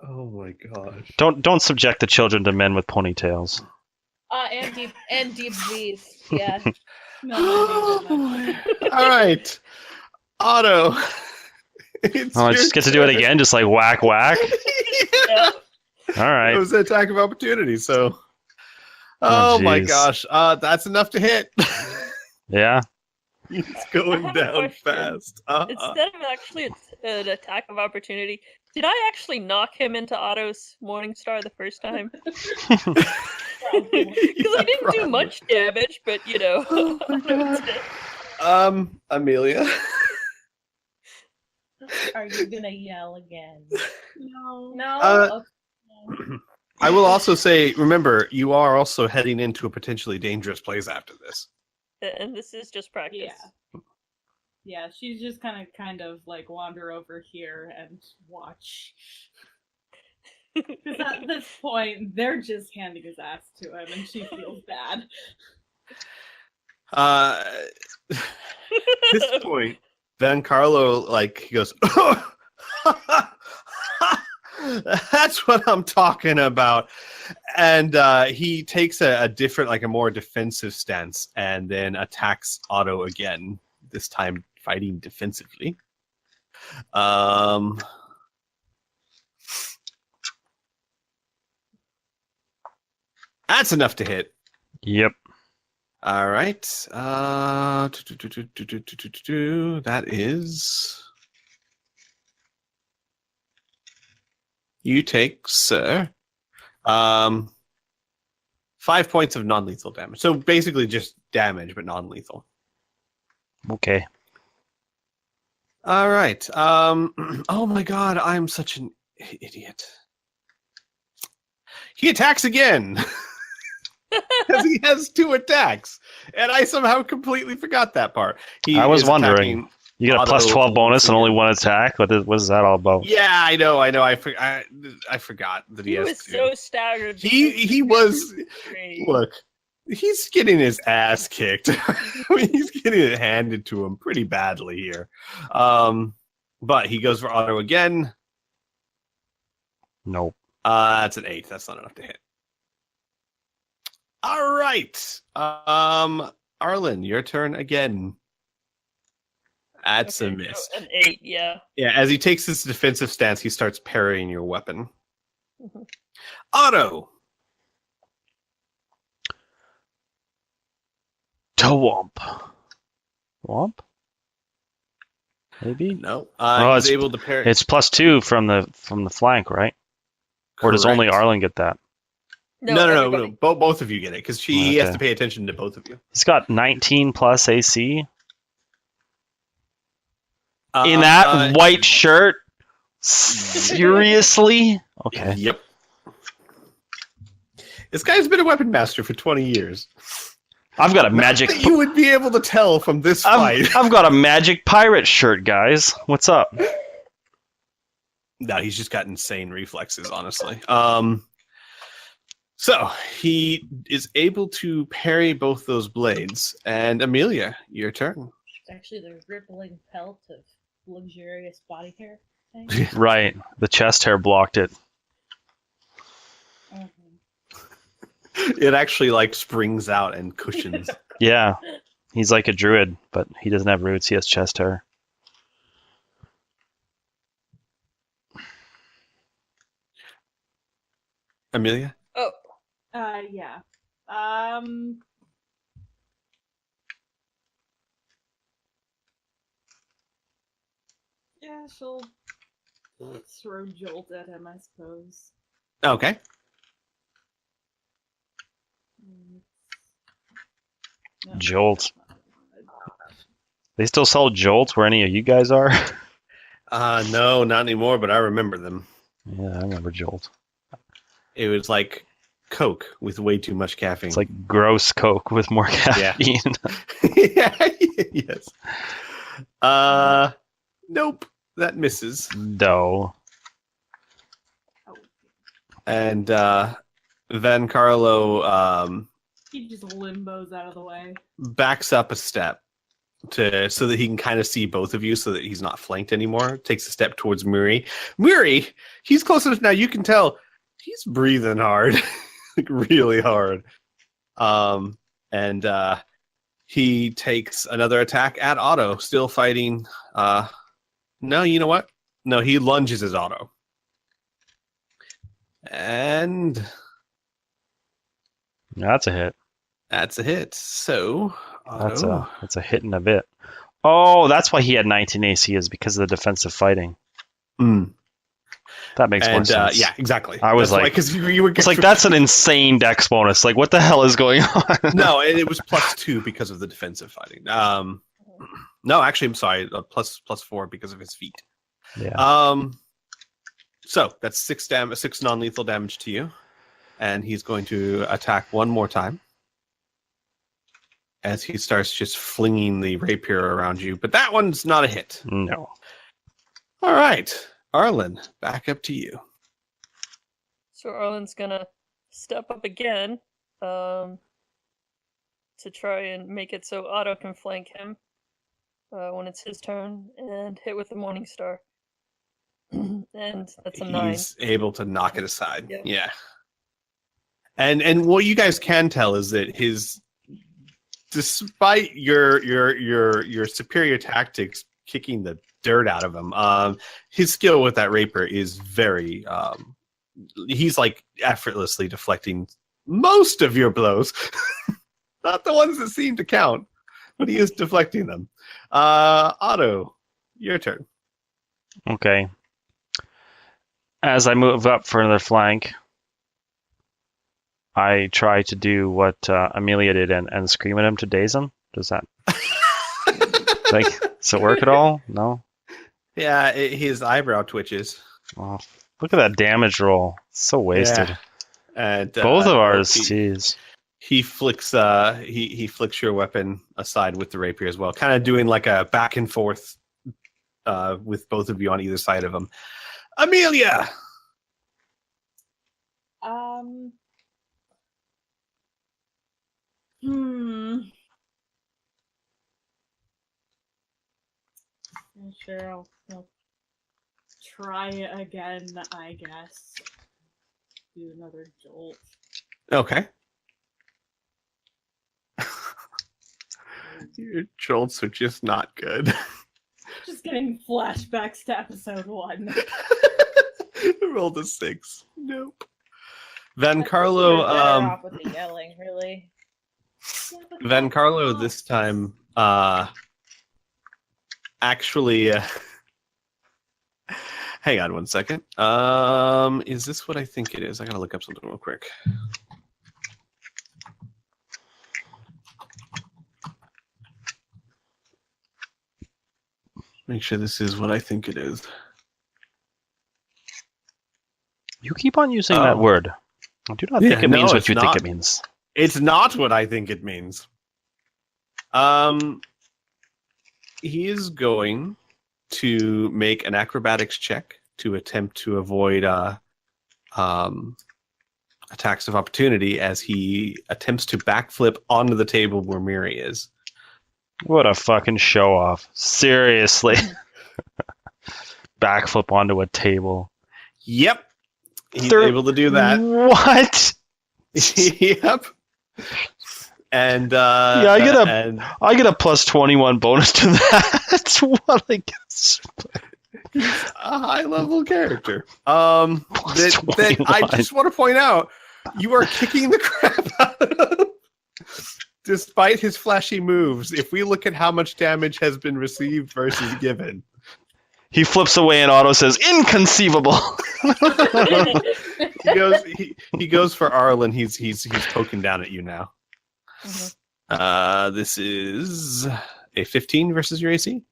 Oh my gosh. Don't subject the children to men with ponytails. And deep Z's. Yeah. no. All right, Otto. It's Oh, I your just get to do it turn. again, just like whack, whack. Yeah. All It right. was an attack of opportunity, so. Oh, Oh my jeez. gosh. That's enough to hit. Yeah. He's I going have a down question. fast. Instead of actually an attack of opportunity, did I actually knock him into Otto's Morning Star the first time? Because I didn't do much damage, but you know. Oh my Otto God. did. Amelia. Are you gonna yell again? No. No. Okay. I will also say, remember, you are also heading into a potentially dangerous place after this. And this is just practice. Yeah. Yeah, she's just kind of like wander over here and watch. Because at this point, they're just handing his ass to him, and she feels bad. At this point, then Carlo like goes, "That's what I'm talking about," and he takes a different, like a more defensive stance, and then attacks Otto again. This time, fighting defensively. That's enough to hit. Yep. All right. That is. You take, sir, 5 points of non-lethal damage. So basically just damage, but non-lethal. Okay. All right. Oh my God, I'm such an idiot. He attacks again. Because he has 2 attacks. And I somehow completely forgot that part. I was is wondering. attacking You got a plus Otto 12 bonus and only again. 1 attack? What is that all about? Yeah, I know. I forgot that he He has was 2. so staggered. He was. Great. Look, he's getting his ass kicked. I mean, he's getting it handed to him pretty badly here. But he goes for Otto again. Nope. That's an 8. That's not enough to hit. All right. Arlen, your turn again. That's a Okay, miss. so an 8, yeah. Yeah, as he takes this defensive stance, he starts parrying your weapon. Mhm. Otto. Womp. Womp? Maybe? No. Oh, He's able to parry. It's plus 2 from the flank, right? Or does only Correct. Arlen get that? No. everybody. Both of you get it because he has Okay. to pay attention to both of you. He's got 19 plus AC. In that white shirt? Seriously? Okay. Yep. This guy's been a weapon master for 20 years. I've got a Not magic. that you would be able to tell from this fight. I've got a magic pirate shirt, guys. What's up? No, he's just got insane reflexes, honestly. So he is able to parry both those blades. And Amelia, your turn. It's actually the rippling pelt of luxurious body hair thing. Right. The chest hair blocked it. Mhm. It actually like springs out and cushions. Yeah. He's like a druid, but he doesn't have roots. He has chest hair. Amelia? Oh, Yeah. Yeah, she'll throw Jolt at him, I suppose. Okay. No, Jolt. They still sell Jolt where any of you guys are? No, not anymore, but I remember them. Yeah, I remember Jolt. It was like Coke with way too much caffeine. It's like gross Coke with more caffeine. Yeah, yes. Nope. That misses. No. And then Carlo He just limbos out of the way. backs up a step so that he can kind of see both of you so that he's not flanked anymore. Takes a step towards Muri. Muri, he's close enough now. You can tell he's breathing hard. Like really hard. And he takes another attack at Otto, still fighting. No, you know what? No, he lunges his auto. And That's a hit. that's a hit. So, auto. That's a hit and a bit. Oh, that's why he had 19 AC, is because of the defensive fighting. Mm. That makes more sense. Yeah, exactly. I was That's like, because you were. It's like, that's an insane dex bonus. Like, what the hell is going on? No, and it was +2 because of the defensive fighting. No, actually, I'm sorry. +4 because of his feet. Yeah. So that's 6 non-lethal damage to you, and he's going to attack one more time as he starts just flinging the rapier around you. But that one's not a hit. No. All right, Arlen, back up to you. So Arlen's gonna step up again to try and make it so Otto can flank him when it's his turn, and hit with the Morning Star. And that's a 9. He's able to knock it aside. Yep. Yeah. And what you guys can tell is that despite your superior tactics kicking the dirt out of him, his skill with that rapier is very he's like effortlessly deflecting most of your blows. Not the ones that seem to count, but he is deflecting them. Otto, your turn. Okay. As I move up for another flank, I try to do what Amelia did and scream at him to daze him. Does that does it work at all? No. Yeah, his eyebrow twitches. Oh, look at that damage roll. It's so wasted. Yeah. And Both of ours. Jeez. He flicks he flicks your weapon aside with the rapier as well, kind of doing like a back and forth with both of you on either side of him. Amelia. Sure, I'll try it again, I guess. Do another jolt. Okay. Your jolts are just not good. Just getting flashbacks to episode 1. Rolled a 6. Nope. Van Carlo, off with the yelling, really. Van Carlo this time, actually, hang on one second. Is this what I think it is? I gotta look up something real quick. Make sure this is what I think it is. You keep on using that word. I do not think it means what you think it means. It's not what I think it means. He is going to make an acrobatics check to attempt to avoid attacks of opportunity as he attempts to backflip onto the table where Miri is. What a fucking show off. Seriously. Backflip onto a table. Yep. He's able to do that. What? Yep. And I get a plus 21 bonus to that. That's what I guess. He's a high level character. That I just want to point out, you are kicking the crap out of him. Despite his flashy moves, if we look at how much damage has been received versus given. He flips away and Otto says, "Inconceivable." he goes for Arlen. He's poking down at you now. Mm-hmm. This is a 15 versus your AC?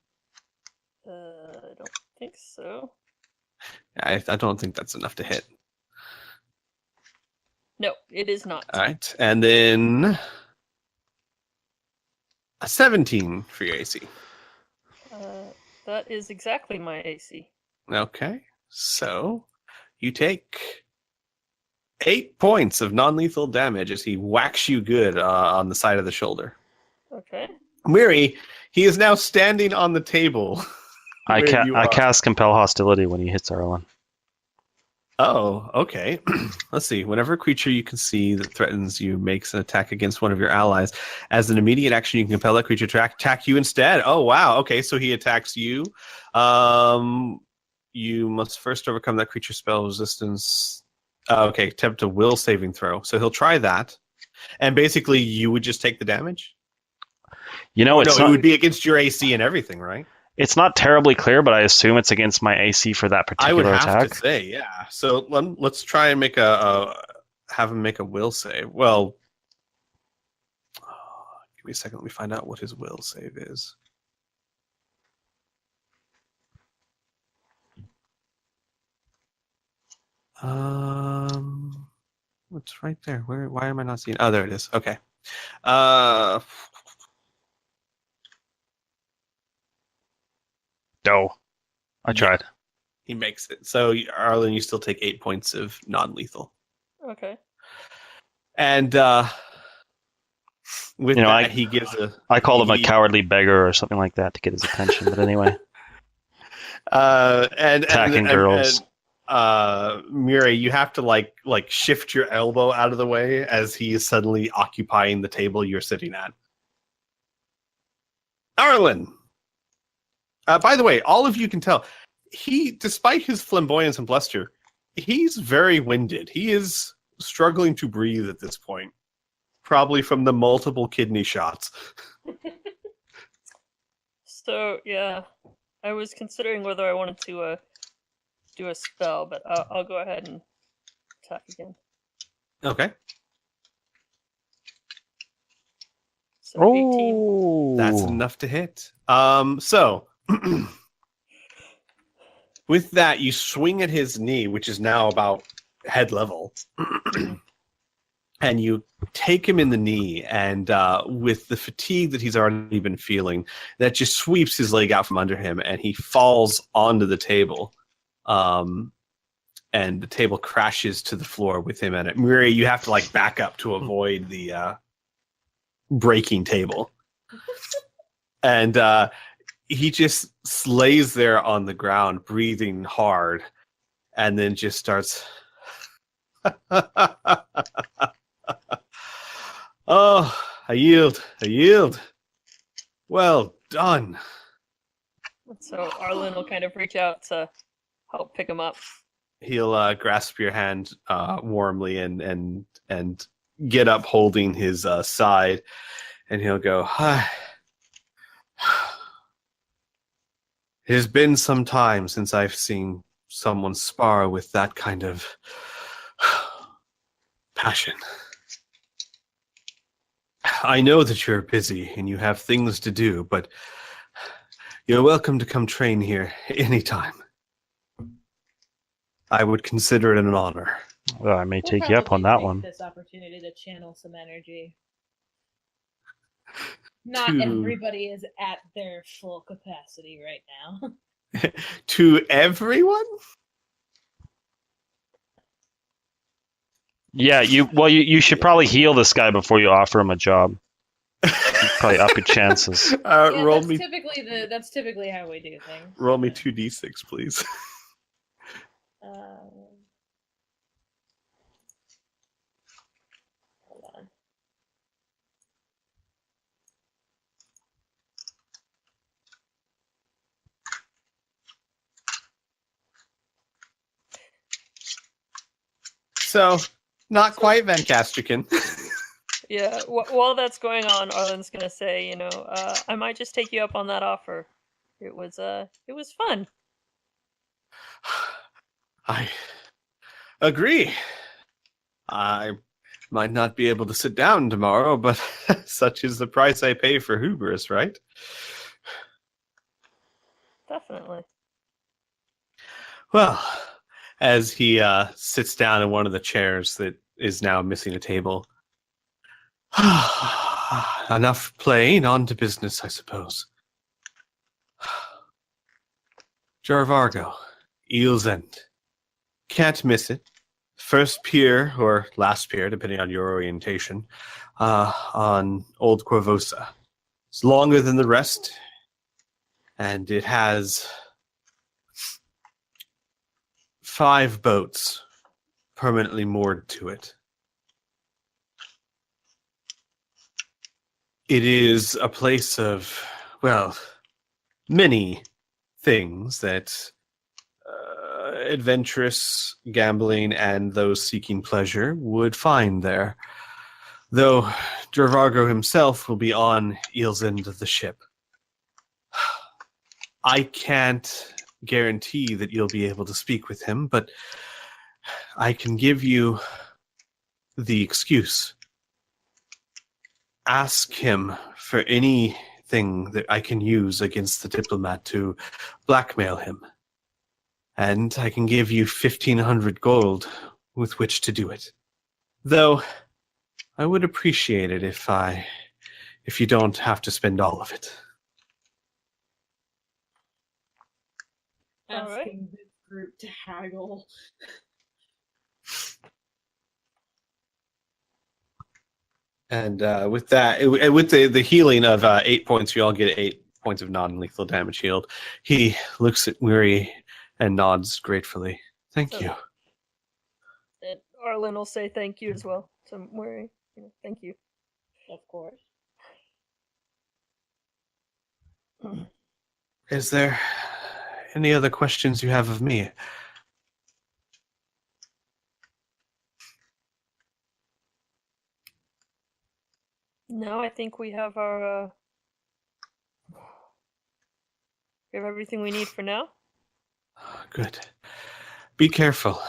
I don't think so. I don't think that's enough to hit. No, it is not. All right. And then a 17 for your AC. That is exactly my AC. Okay. So you take 8 points of non-lethal damage as he whacks you good on the side of the shoulder. Okay. Miri, he is now standing on the table. I cast Compel Hostility when he hits Arlen. Oh, okay. Let's see. Whenever a creature you can see that threatens you makes an attack against one of your allies, as an immediate action, you can compel that creature to attack you instead. Oh, wow. Okay, so he attacks you. you must first overcome that creature's spell resistance. Okay, attempt a will saving throw. So he'll try that. And basically, you would just take the damage? You know, Or it's no, not. it would be against your AC and everything, right? It's not terribly clear, but I assume it's against my AC for that I would particular have attack. to say, yeah. So let's try and make have him make a will save. Well, give me a second. Let me find out what his will save is. What's right there? Why am I not seeing? Oh, there it is. Okay. No, I tried. He makes it. So, Arlen, you still take 8 points of non-lethal. Okay. And with You know, that, he gives I called him a cowardly beggar or something like that to get his attention. But anyway, attacking girls. Mirai, you have to like shift your elbow out of the way as he is suddenly occupying the table you're sitting at. Arlen. By the way, all of you can tell despite his flamboyance and bluster, he's very winded. He is struggling to breathe at this point, probably from the multiple kidney shots. So yeah, I was considering whether I wanted to do a spell, but I'll go ahead and attack again. Okay. So 18. That's enough to hit. So with that, you swing at his knee, which is now about head level, and you take him in the knee, and with the fatigue that he's already been feeling, that just sweeps his leg out from under him, and he falls onto the table. And the table crashes to the floor with him in it. Mirai, you have to like back up to avoid the breaking table. And he just slays there on the ground, breathing hard, and then just starts. Oh, I yield. Well done. So Arlen will kind of reach out to help pick him up. He'll grasp your hand warmly and get up, holding his side, and he'll go, "Hi. It has been some time since I've seen someone spar with that kind of passion. I know that you're busy and you have things to do, but you're welcome to come train here anytime. I would consider it an honor." Well, I may We'll take you up on probably that take one. This opportunity to channel some energy. Not To- everybody is at their full capacity right now. To everyone? Yeah, you should probably heal this guy before you offer him a job. Probably up your chances. Yeah, Roll that's me that's typically how we do things. roll me 2d6, please. Hold on. So, not quite Van Castrican. Yeah, while that's going on, Arlen's gonna say, I might just take you up on that offer. It was fun. I agree. I might not be able to sit down tomorrow, but such is the price I pay for hubris, right? Definitely. Well, as he sits down in one of the chairs that is now missing a table. Enough playing, on to business, I suppose. Jarvargo, Eel's End. Can't miss it. First pier, or last pier, depending on your orientation, on Old Corvosa. It's longer than the rest, and it has 5 boats permanently moored to it. It is a place of, well, many things that adventurous gambling and those seeking pleasure would find there. Though Gervargo himself will be on Eel's end of the ship. I can't guarantee that you'll be able to speak with him, but I can give you the excuse. Ask him for anything that I can use against the diplomat to blackmail him. And I can give you 1,500 gold with which to do it. Though, I would appreciate it if you don't have to spend all of it. All right. Asking this group to haggle. And with that, with the healing of 8 points, you all get 8 points of non-lethal damage healed. He looks at Weary and nods gratefully. Thank you. And Arlen will say thank you as well. So Weary, thank you. Of course. Is there any other questions you have of me? No, I think we have our we have everything we need for now. Good. Be careful.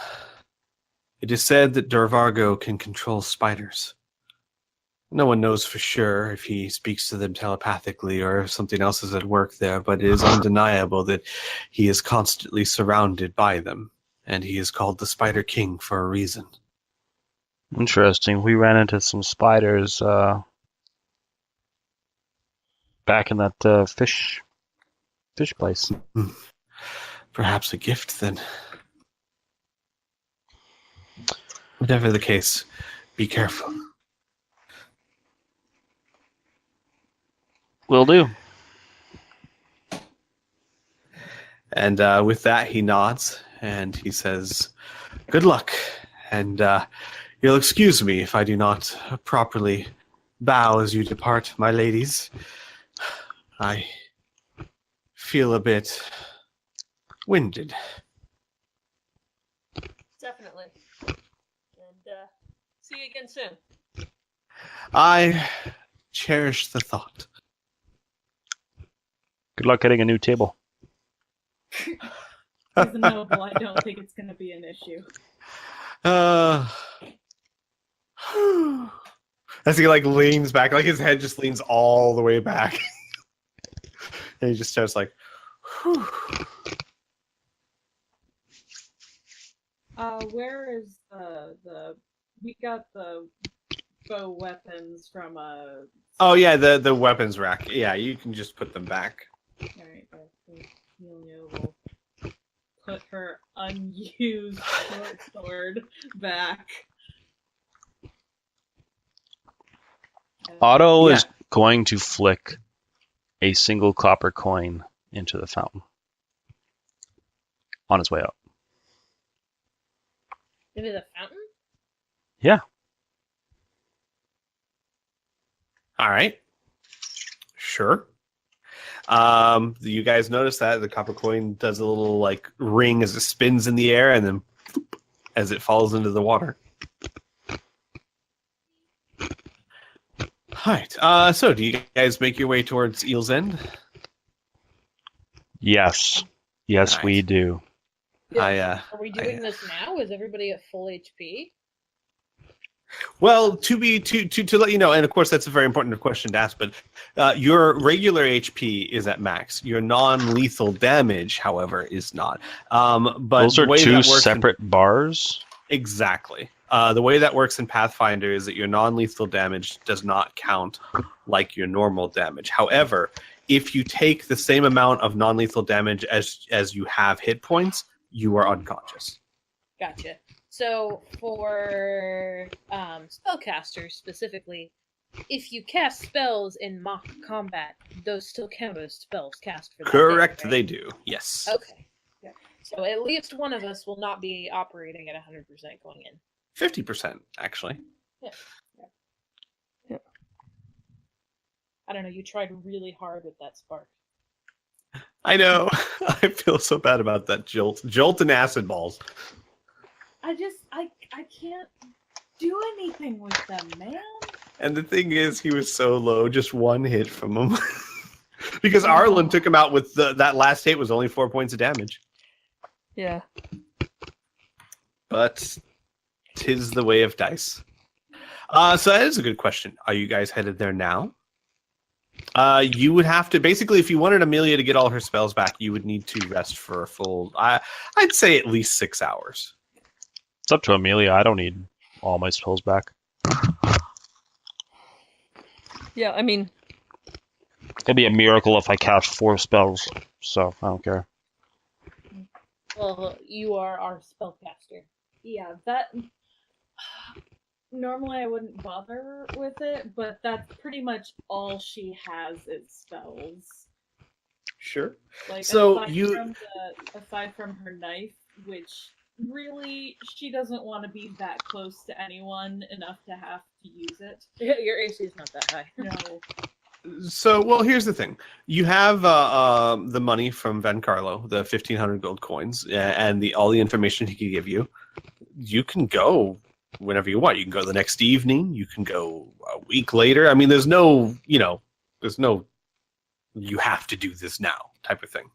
It is said that Dorvargo can control spiders. No one knows for sure if he speaks to them telepathically or if something else is at work there, but it is undeniable that he is constantly surrounded by them, and he is called the Spider King for a reason. Interesting. We ran into some spiders back in that fish place. Perhaps a gift, then. Whatever the case, be careful. Will do. And with that, he nods, and he says, good luck, and you'll excuse me if I do not properly bow as you depart, my ladies. I feel a bit winded. Definitely. And see you again soon. I cherish the thought. Good luck getting a new table. Reasonable, I don't think it's going to be an issue. As he leans back, his head just leans all the way back. And he just starts whew. Where is we got the bow weapons from Oh yeah, the weapons rack. Yeah, you can just put them back. Alright, Amelia will put her unused short sword back. Otto Yeah. is going to flick a single copper coin into the fountain on his way out. Into the fountain? Yeah. All right. Sure. You guys notice that the copper coin does a little ring as it spins in the air and then as it falls into the water. All right. So do you guys make your way towards Eel's End? Yes. Yes, Nice. we do. Are we doing this now? Is everybody at full HP? Well, to let you know, and of course that's a very important question to ask, but your regular HP is at max. Your non-lethal damage, however, is not. But Those the are way two that works separate bars? Exactly. The way that works in Pathfinder is that your non-lethal damage does not count like your normal damage. However, if you take the same amount of non-lethal damage as you have hit points, you are unconscious. Gotcha. So for spellcasters specifically, if you cast spells in mock combat, those still count as spells cast for that Correct, day, right? they do. Yes. Okay. Yeah. So at least one of us will not be operating at 100% going in. 50%, actually. Yeah. Yeah. I don't know. You tried really hard with that spark. I know. I feel so bad about that jolt and acid balls. I can't do anything with them, man. And the thing is, he was so low, just one hit from him. Because Arlen took him out with that last hit was only 4 points of damage. Yeah. But 'tis the way of dice. So that is a good question. Are you guys headed there now? You would have to, basically, if you wanted Amelia to get all her spells back, you would need to rest for a full, I'd say at least 6 hours. It's up to Amelia. I don't need all my spells back. Yeah, I mean, It'd be a miracle if I cast 4 spells, so I don't care. Well, you are our spellcaster. Yeah, that. Normally I wouldn't bother with it, but that's pretty much all she has is spells. Sure. Like, So aside from her knife, which really she doesn't want to be that close to anyone enough to have to use it. Your AC is not that high. No. So, well, here's the thing. You have the money from Van Carlo, the 1,500 gold coins, and all the information he can give you. You can go whenever you want. You can go the next evening. You can go a week later. I mean, there's no, you have to do this now type of thing.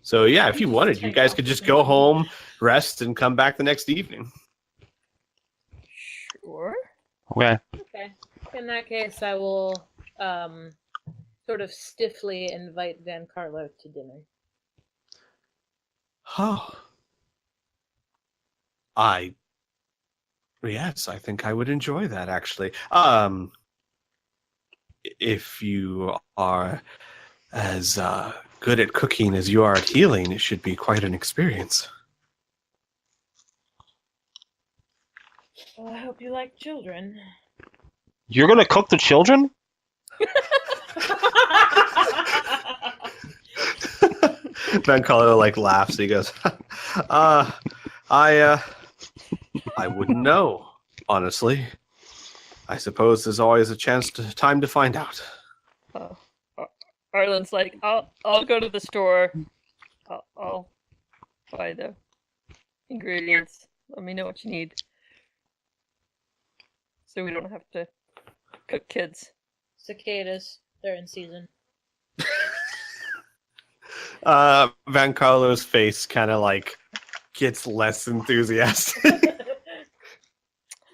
So, yeah, if you wanted, you guys could just go home, rest, and come back the next evening. sure. Okay. Okay. In that case, I will sort of stiffly invite Van Carlo to dinner. Oh. Yes, I think I would enjoy that, actually. If you are as good at cooking as you are at healing, it should be quite an experience. Well, I hope you like children. You're gonna cook the children? Van Carlo laughs. He goes, I wouldn't know, honestly. I suppose there's always a time to find out. Arlen's like, I'll go to the store. I'll buy the ingredients. Let me know what you need, so we don't have to cook kids. Cicadas, they're in season. Van Carlo's face kind of gets less enthusiastic.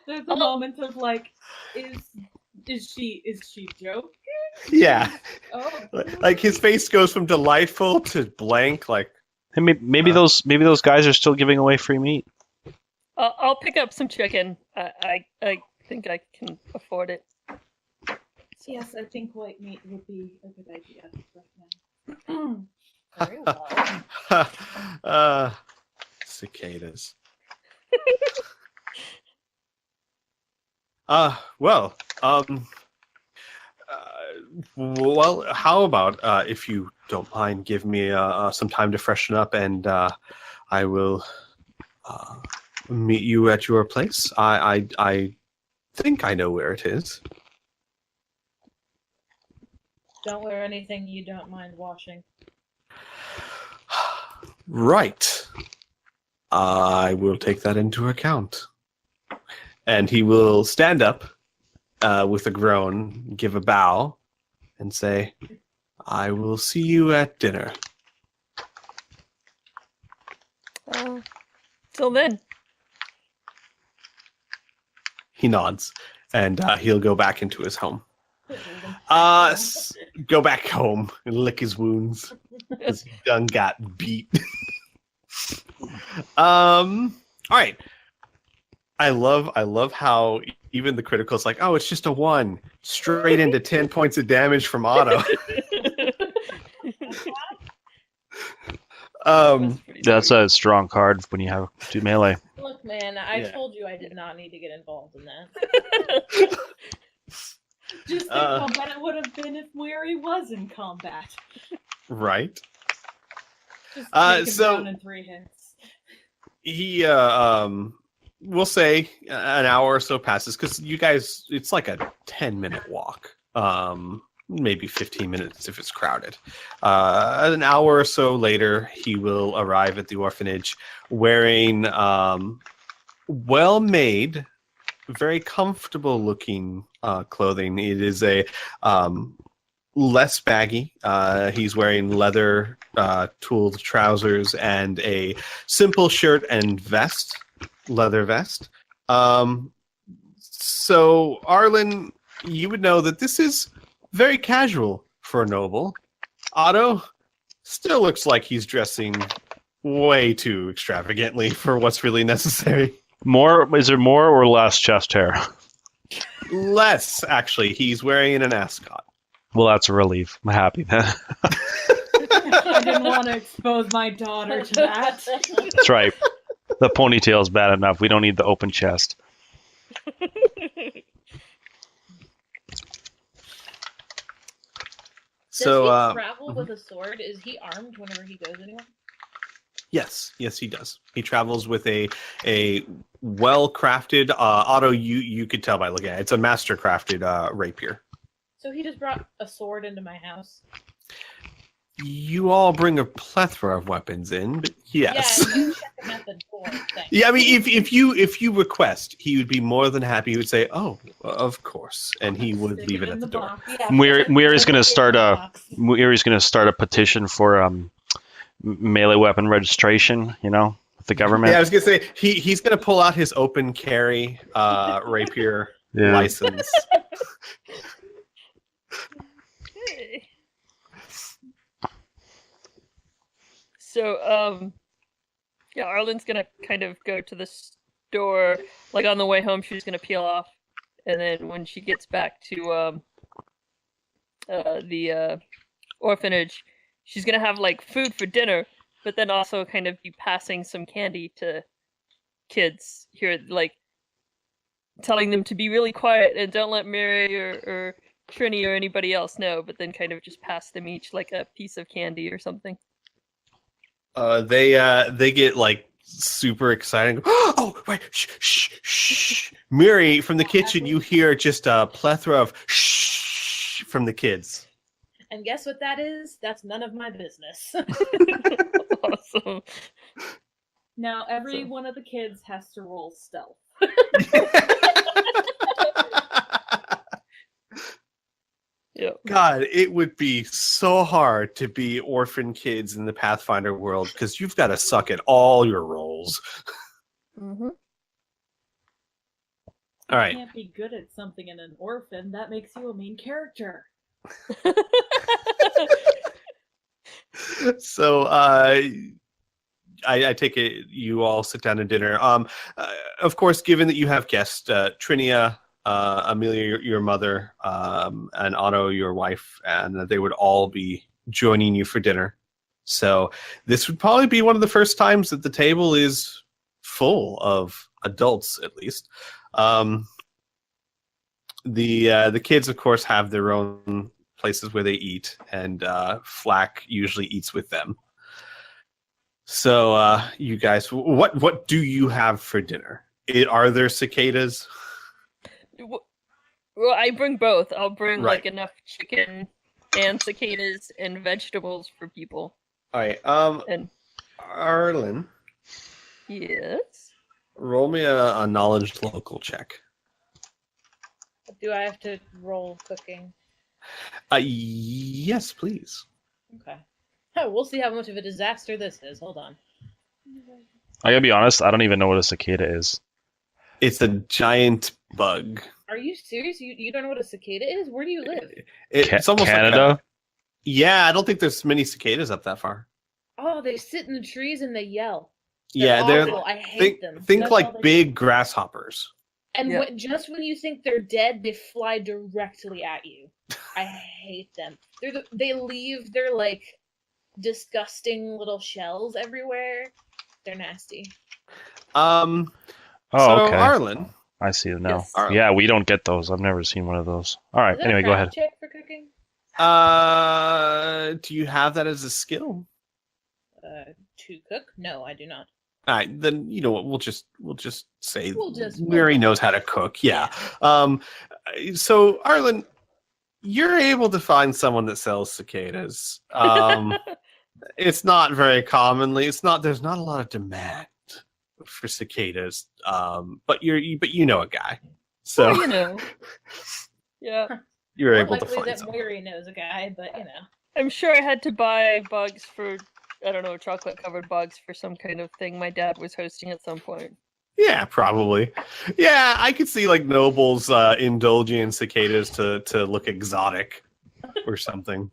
There's a moment of is she joking? Yeah. Oh. His face goes from delightful to blank. Hey, maybe those guys are still giving away free meat. I'll pick up some chicken. I think I can afford it. Yes, I think white meat would be a good idea right now. Very well. Cicadas. Well, how about if you don't mind, give me some time to freshen up, and I will meet you at your place. I think I know where it is. Don't wear anything you don't mind washing. Right. I will take that into account. And he will stand up with a groan, give a bow, and say, I will see you at dinner. Till then. He nods, and he'll go back into his home. Go back home and lick his wounds. Because he done got beat. All right. I love how even the critical's like, oh, it's just a 1. Straight into 10 points of damage from Otto. That's a strong card when you have 2 melee. Look, man, I Yeah. told you I did not need to get involved in that. Just think how bad it would have been if Weary was in combat. Right. Just take him so- down in 3 hits. He we'll say an hour or so passes because you guys, it's like a 10-minute walk. maybe 15 minutes if it's crowded. An hour or so later, he will arrive at the orphanage wearing well-made, very comfortable-looking clothing. It is a less baggy. He's wearing leather tooled trousers and a simple shirt and vest, leather vest. So, Arlen, you would know that this is very casual for a noble. Otto still looks like he's dressing way too extravagantly for what's really necessary. Is there more or less chest hair? Less, actually. He's wearing an ascot. Well, that's a relief. I'm happy then. I didn't want to expose my daughter to that. That's right. The ponytail's bad enough. We don't need the open chest. Does he travel with a sword? Is he armed whenever he goes anywhere? Yes, he does. He travels with a well-crafted Otto. You could tell by looking at it. It's a master-crafted rapier. So he just brought a sword into my house. You all bring a plethora of weapons in, but yes. Yeah, you check him at the door. Thanks. Yeah, I mean, if you request, he would be more than happy. He would say, "Oh, of course," and he would leave it at the door. Yeah, Weir's going to start a petition for melee weapon registration. With the government. Yeah, I was gonna say he's gonna pull out his open carry rapier license. So, Arlen's gonna kind of go to the store. Like on the way home, she's gonna peel off, and then when she gets back to the orphanage, she's gonna have like food for dinner, but then also kind of be passing some candy to kids here, like telling them to be really quiet and don't let Mary or Trini or anybody else know, but then kind of just pass them each like a piece of candy or something. They get like super excited. Oh, wait, shh. Mary, from the kitchen, you hear just a plethora of shh from the kids. And guess what that is? That's none of my business. Awesome. Now, every one of the kids has to roll stealth. Yep. God, it would be so hard to be orphan kids in the Pathfinder world because you've got to suck at all your rolls. Mm-hmm. All right. You can't be good at something in an orphan. That makes you a main character. So, I take it you all sit down to dinner. Of course, given that you have guests, Trinia, Amelia, your mother, and Otto, your wife, and they would all be joining you for dinner. So this would probably be one of the first times that the table is full of adults, at least. The kids, of course, have their own places where they eat, and Flack usually eats with them. So, you guys, what do you have for dinner? Are there cicadas? Well, I bring both. I'll bring Right. like enough chicken and cicadas and vegetables for people. All right. And Arlen, yes. roll me a knowledge local check. Do I have to roll cooking? Yes, please. Okay. Oh, we'll see how much of a disaster this is. Hold on. I gotta be honest, I don't even know what a cicada is. It's a giant bug. Are you serious? You don't know what a cicada is? Where do you live? It's almost Canada? like yeah, I don't think there's many cicadas up that far. Oh, they sit in the trees and they yell. Yeah, they're awful. I hate them. think That's all like they big grasshoppers. And Yeah. just when you think they're dead, they fly directly at you. I hate them. They leave their like disgusting little shells everywhere. They're nasty. Oh, So okay. Arlen, I see it now. Yes. Yeah, we don't get those. I've never seen one of those. All right. Is that Anyway, a go ahead. craft check for cooking? do you have that as a skill? To cook? No, I do not. All right, then you know what? We'll just say We'll Mary knows how to cook. Yeah. So Arlen, You're able to find someone that sells cicadas. It's not very commonly. There's not a lot of demand for cicadas. But you know a guy, so Well, you know. Yeah. you're More able to likely find that someone. Moiri knows a guy, but you know. I'm sure I had to buy bugs for, I don't know, chocolate covered bugs for some kind of thing my dad was hosting at some point. Yeah, probably. Yeah, I could see like nobles indulging in cicadas to look exotic or something.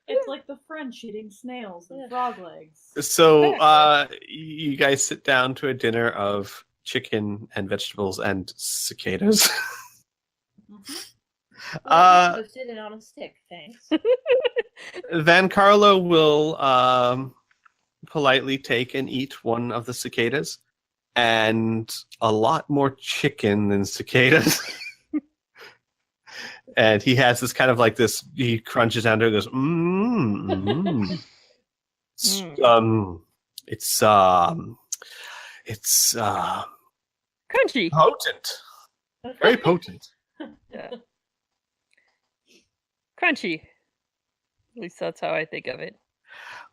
It's like the French eating snails and frog legs. So you guys sit down to a dinner of chicken and vegetables and cicadas. Toasted and on a stick, thanks. Then Carlo will politely take and eat one of the cicadas, and a lot more chicken than cicadas. And he has this kind of like this. He crunches down to it and goes, it's Crunchy. potent, very potent. Yeah. Crunchy. At least that's how I think of it.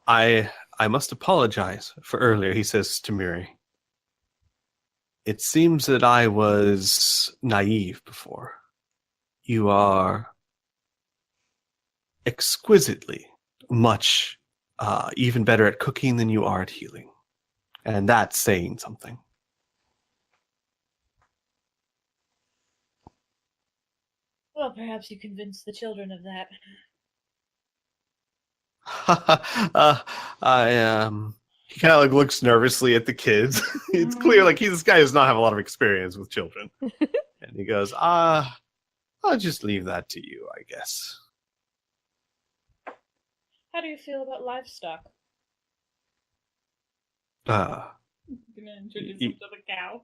I must apologize for earlier, he says to Miri. It seems that I was naive before. You are exquisitely much even better at cooking than you are at healing. And that's saying something. Well, perhaps you convinced the children of that. He kind of like looks nervously at the kids. It's clear like this guy does not have a lot of experience with children. And he goes, I'll just leave that to you, I guess. How do you feel about livestock? I'm gonna introduce him to the cow.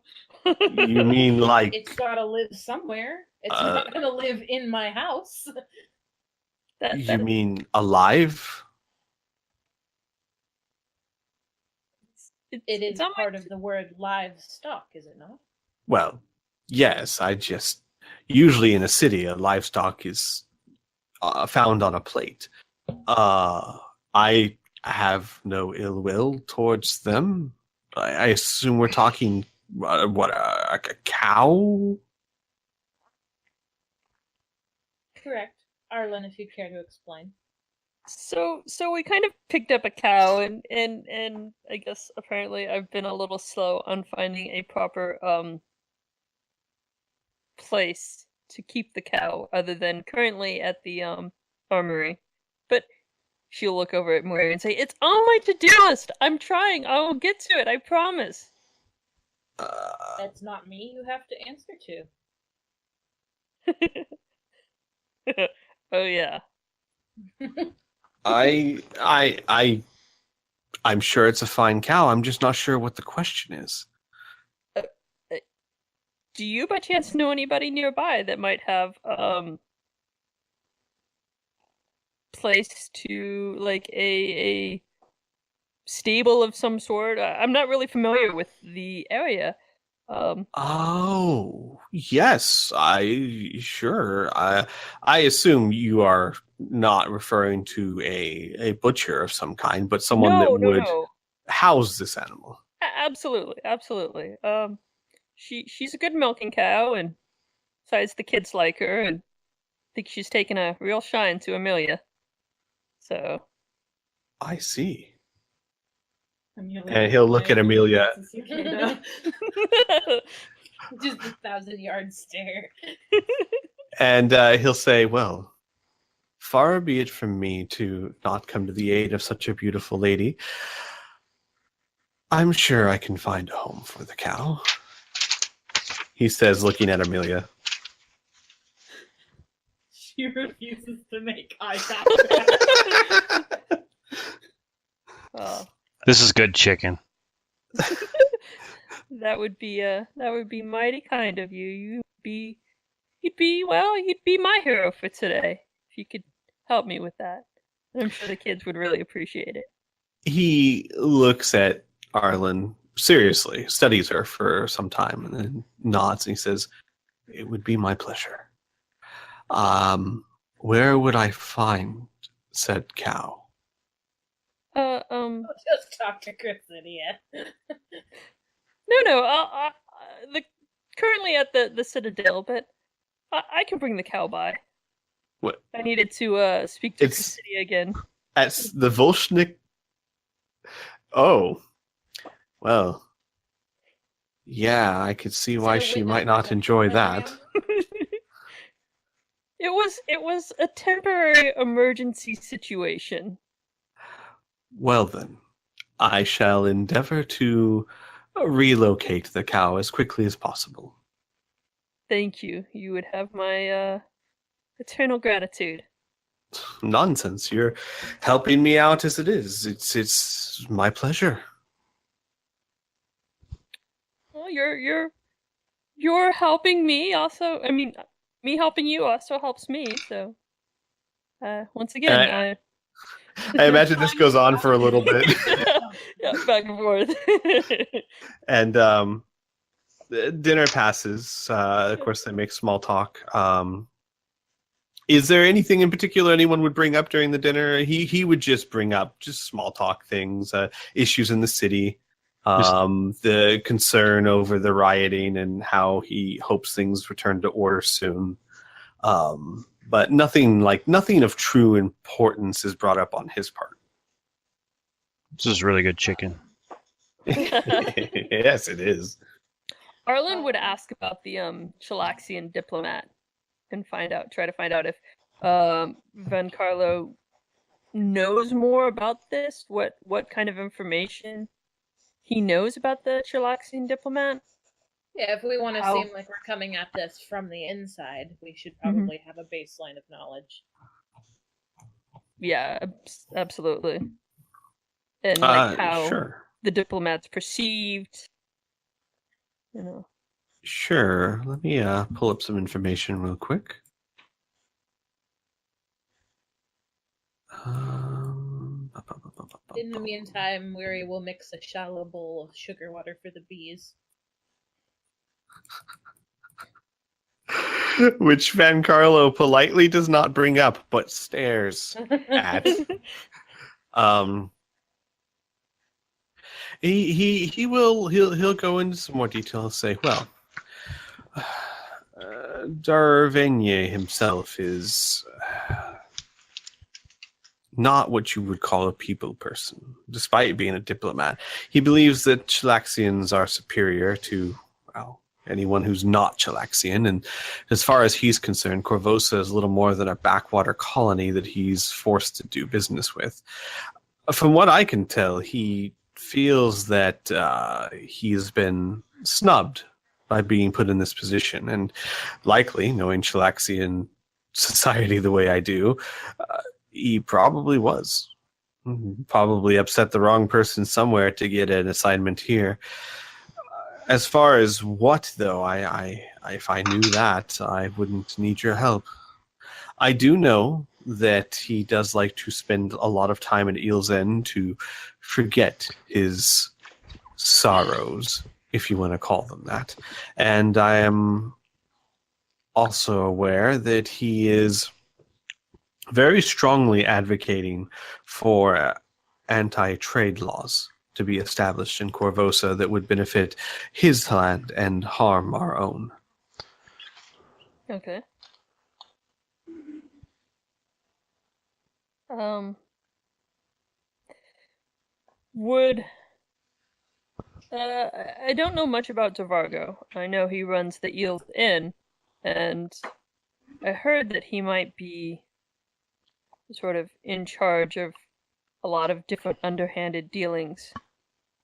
You mean like It's gotta live somewhere. It's not gonna live in my house. you mean alive? It is part of the word livestock, is it not? Well, yes, I just usually in a city a livestock is found on a plate. I have no ill will towards them. I assume we're talking a cow? Correct. Arlen, if you care to explain. So we kind of picked up a cow, and I guess apparently I've been a little slow on finding a proper place to keep the cow, other than currently at the armory. But she'll look over at Moira and say, "It's on my to-do list. I'm trying. I will get to it. I promise." That's not me you have to answer to. Oh yeah. I'm sure it's a fine cow. I'm just not sure what the question is. Do you by chance know anybody nearby that might have place to like a stable of some sort? I'm not really familiar with the area. Oh, yes. Sure. I assume you are not referring to a butcher of some kind, but someone that would house this animal. Absolutely. She's a good milking cow, and besides the kids like her, and I think she's taken a real shine to Amelia. So I see. Amelia, And he'll look at Amelia. Just 1,000-yard stare. And he'll say, well, far be it from me to not come to the aid of such a beautiful lady. I'm sure I can find a home for the cow. He says, looking at Amelia. She refuses to make eye contact. This is good chicken. That would be mighty kind of you. You'd be my hero for today if you could help me with that. I'm sure the kids would really appreciate it. He looks at Arlen seriously, studies her for some time, and then nods and he says, it would be my pleasure. Where would I find said cow? Just talk to Chrysidia. No. Currently at the Citadel, but I can bring the cow by. What? I needed to speak to It's- Chrysidia again. At the Volshnik. Oh, well. Yeah, I could see why So she we might know not where enjoy to that. find It was a temporary emergency situation. Well then, I shall endeavor to relocate the cow as quickly as possible. Thank you. You would have my eternal gratitude. Nonsense. You're helping me out as it is. It's my pleasure. Well, you're helping me also. I mean, me helping you also helps me. So, once again, I imagine this goes on for a little bit. yeah, back and forth. And dinner passes. Of course, they make small talk. Is there anything in particular anyone would bring up during the dinner? He would just bring up just small talk things, issues in the city, the concern over the rioting and how he hopes things return to order soon. But nothing of true importance is brought up on his part. This is really good chicken. Yes, it is. Arlen would ask about the Chilaxian diplomat and try to find out if Van Carlo knows more about this. What kind of information he knows about the Chilaxian diplomat? Yeah, if we want to How- seem like we're coming at this from the inside, we should probably have a baseline of knowledge. Yeah, absolutely. And like how Sure. the diplomat's perceived. You know. Sure. Let me pull up some information real quick. In the meantime, Weary will mix a shallow bowl of sugar water for the bees. Which Van Carlo politely does not bring up, but stares at. He'll go into some more detail and say, well, Darvenier himself is not what you would call a people person, despite being a diplomat. He believes that Chilaxians are superior to, well, anyone who's not Chilaxian, and as far as he's concerned, Corvosa is little more than a backwater colony that he's forced to do business with. From what I can tell, he feels that he's been snubbed by being put in this position, and likely, knowing Chilaxian society the way I do, he probably was. Probably upset the wrong person somewhere to get an assignment here. As far as what, though, if I knew that, I wouldn't need your help. I do know that he does like to spend a lot of time at Eel's End to forget his sorrows, if you want to call them that. And I am also aware that he is very strongly advocating for anti-trade laws to be established in Corvosa that would benefit his land and harm our own. Okay. I don't know much about Devargo. I know he runs the Eel's Inn, and I heard that he might be sort of in charge of a lot of different underhanded dealings.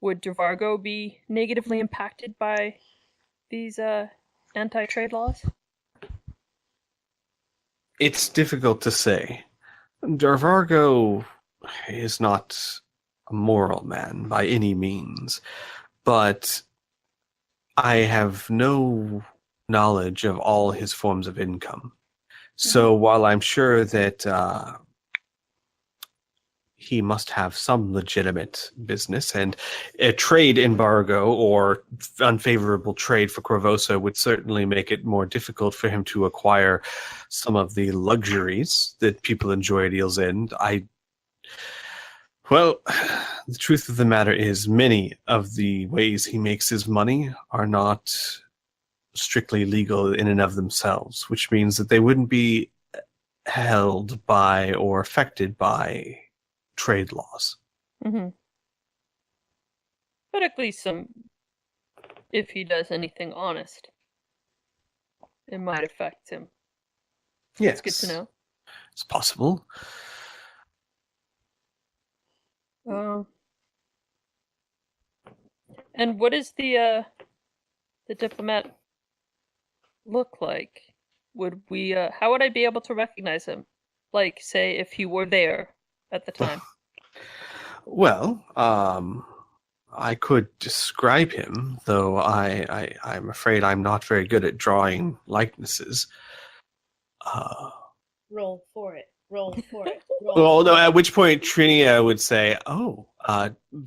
Would Devargo be negatively impacted by these anti-trade laws? It's difficult to say. Devargo is not a moral man by any means, but I have no knowledge of all his forms of income. So while I'm sure that he must have some legitimate business, and a trade embargo or unfavorable trade for Corvosa would certainly make it more difficult for him to acquire some of the luxuries that people enjoy at Eels End. Well, the truth of the matter is many of the ways he makes his money are not strictly legal in and of themselves, which means that they wouldn't be held by or affected by trade laws. Mm-hmm. But at least if he does anything honest, it might affect him. Yes. It's good to know. It's possible. And what does the diplomat look like? Would we how would I be able to recognize him? Like, say, if he were there at the time. Well, I could describe him, though I'm afraid I'm not very good at drawing likenesses. Roll for it. Roll for it. Roll Well, for no. it. At which point Trinia would say, "Oh,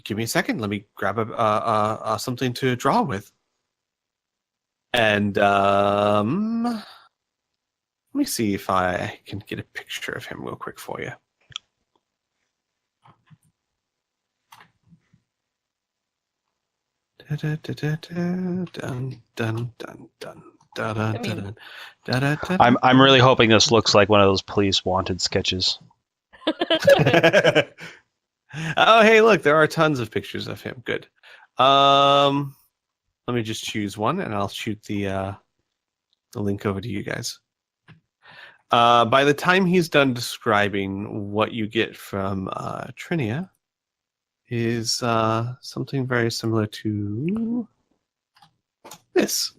give me a second. Let me grab something to draw with." And let me see if I can get a picture of him real quick for you. I'm really hoping this looks like one of those police wanted sketches. Oh, hey, look, there are tons of pictures of him. Good. Let me just choose one, and I'll shoot the link over to you guys. By the time he's done describing, what you get from Trinia is something very similar to this.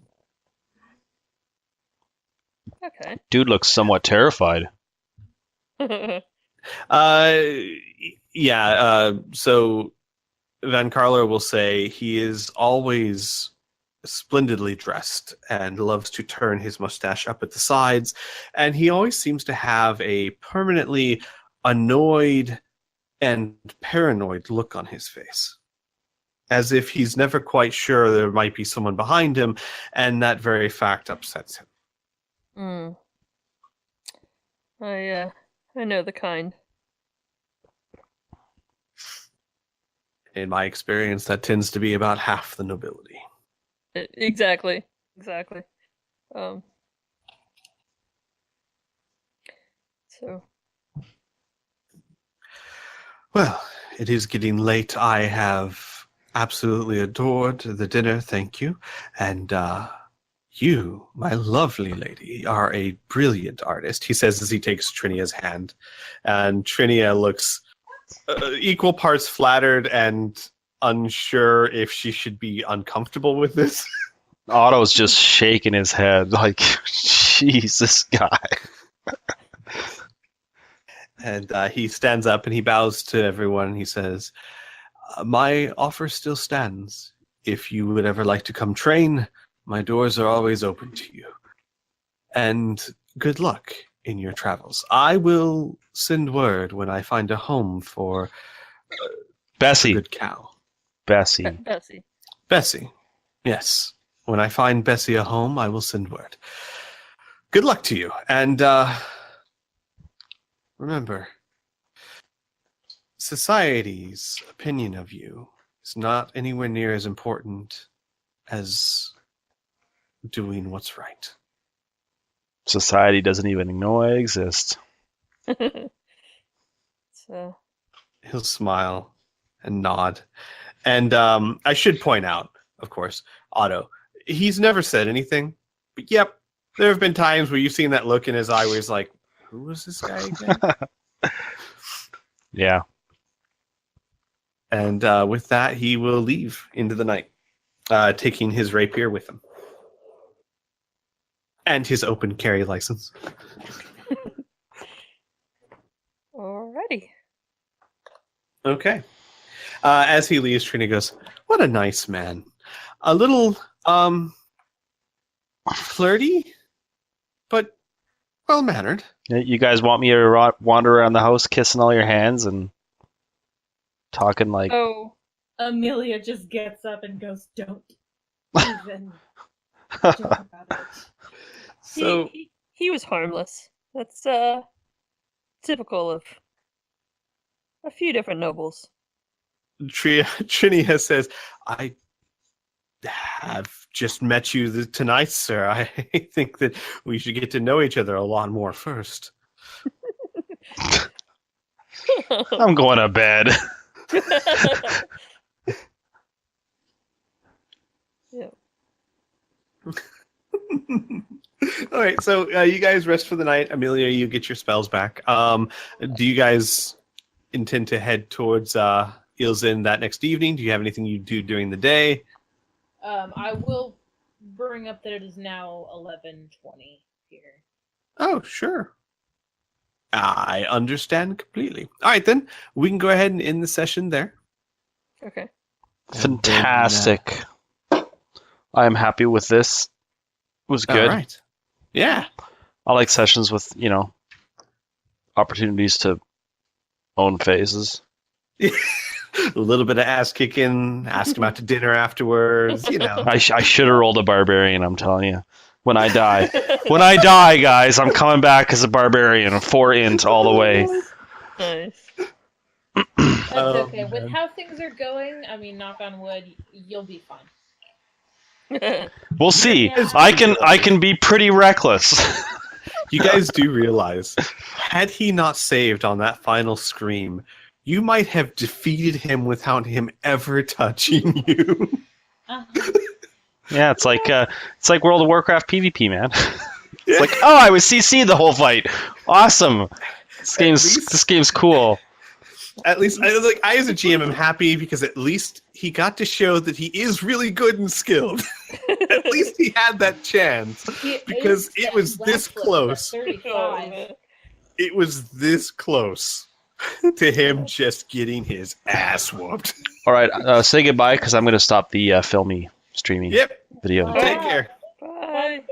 Okay. Dude looks somewhat terrified. So Van Carlo will say he is always splendidly dressed and loves to turn his mustache up at the sides, and he always seems to have a permanently annoyed and paranoid look on his face, as if he's never quite sure there might be someone behind him, and that very fact upsets him. I know the kind. In my experience, that tends to be about half the nobility. Exactly. So. Well, it is getting late. I have absolutely adored the dinner, thank you. And you, my lovely lady, are a brilliant artist, he says as he takes Trinia's hand. And Trinia looks equal parts flattered and unsure if she should be uncomfortable with this. Otto's just shaking his head like, jeez, this guy. And he stands up and he bows to everyone and he says, my offer still stands. If you would ever like to come train, my doors are always open to you. And good luck in your travels. I will send word when I find a home for Bessie. a good cow. Bessie. Bessie. Yes. When I find Bessie a home, I will send word. Good luck to you. And remember, society's opinion of you is not anywhere near as important as doing what's right. Society doesn't even know I exist. So. He'll smile and nod. And I should point out, of course, Otto, he's never said anything. But yep, there have been times where you've seen that look in his eye where he's like, who was this guy again? Yeah. And with that, he will leave into the night, taking his rapier with him. And his open carry license. Alrighty. Okay. As he leaves, Trina goes, what a nice man. A little, flirty, but well-mannered. You guys want me to wander around the house kissing all your hands and talking like. Oh, Amelia just gets up and goes, "Don't even joke about it." So he was harmless. That's typical of a few different nobles. Trinia says, "I have just met you tonight, sir. I think that we should get to know each other a lot more first." I'm going to bed. Yeah. All right, so you guys rest for the night. Amelia, you get your spells back. Do you guys intend to head towards Ilzin that next evening? Do you have anything you do during the day? I will bring up that it is now 11:20 here. Oh, sure. I understand completely. All right, then. We can go ahead and end the session there. Okay. Fantastic. I am happy with this. It was good. All right. Yeah. I like sessions with, opportunities to own phases. A little bit of ass kicking, ask him out to dinner afterwards, I should have rolled a barbarian, I'm telling you. When I die. When I die, guys, I'm coming back as a barbarian. 4 int all the way. Nice. That's Oh, okay. With man. how things are going, I mean, knock on wood, you'll be fine. We'll see. Yeah. I can be pretty reckless. You guys do realize, had he not saved on that final scream, you might have defeated him without him ever touching you. Yeah, it's like World of Warcraft PvP, man. It's like, oh, I was CC the whole fight. Awesome. This game's cool. At least, I as a GM am happy because at least he got to show that he is really good and skilled. At least he had that chance. Because it was this close. 35. It was this close to him just getting his ass whooped. All right, say goodbye because I'm going to stop the filmy streaming Yep. video. Take care. Bye.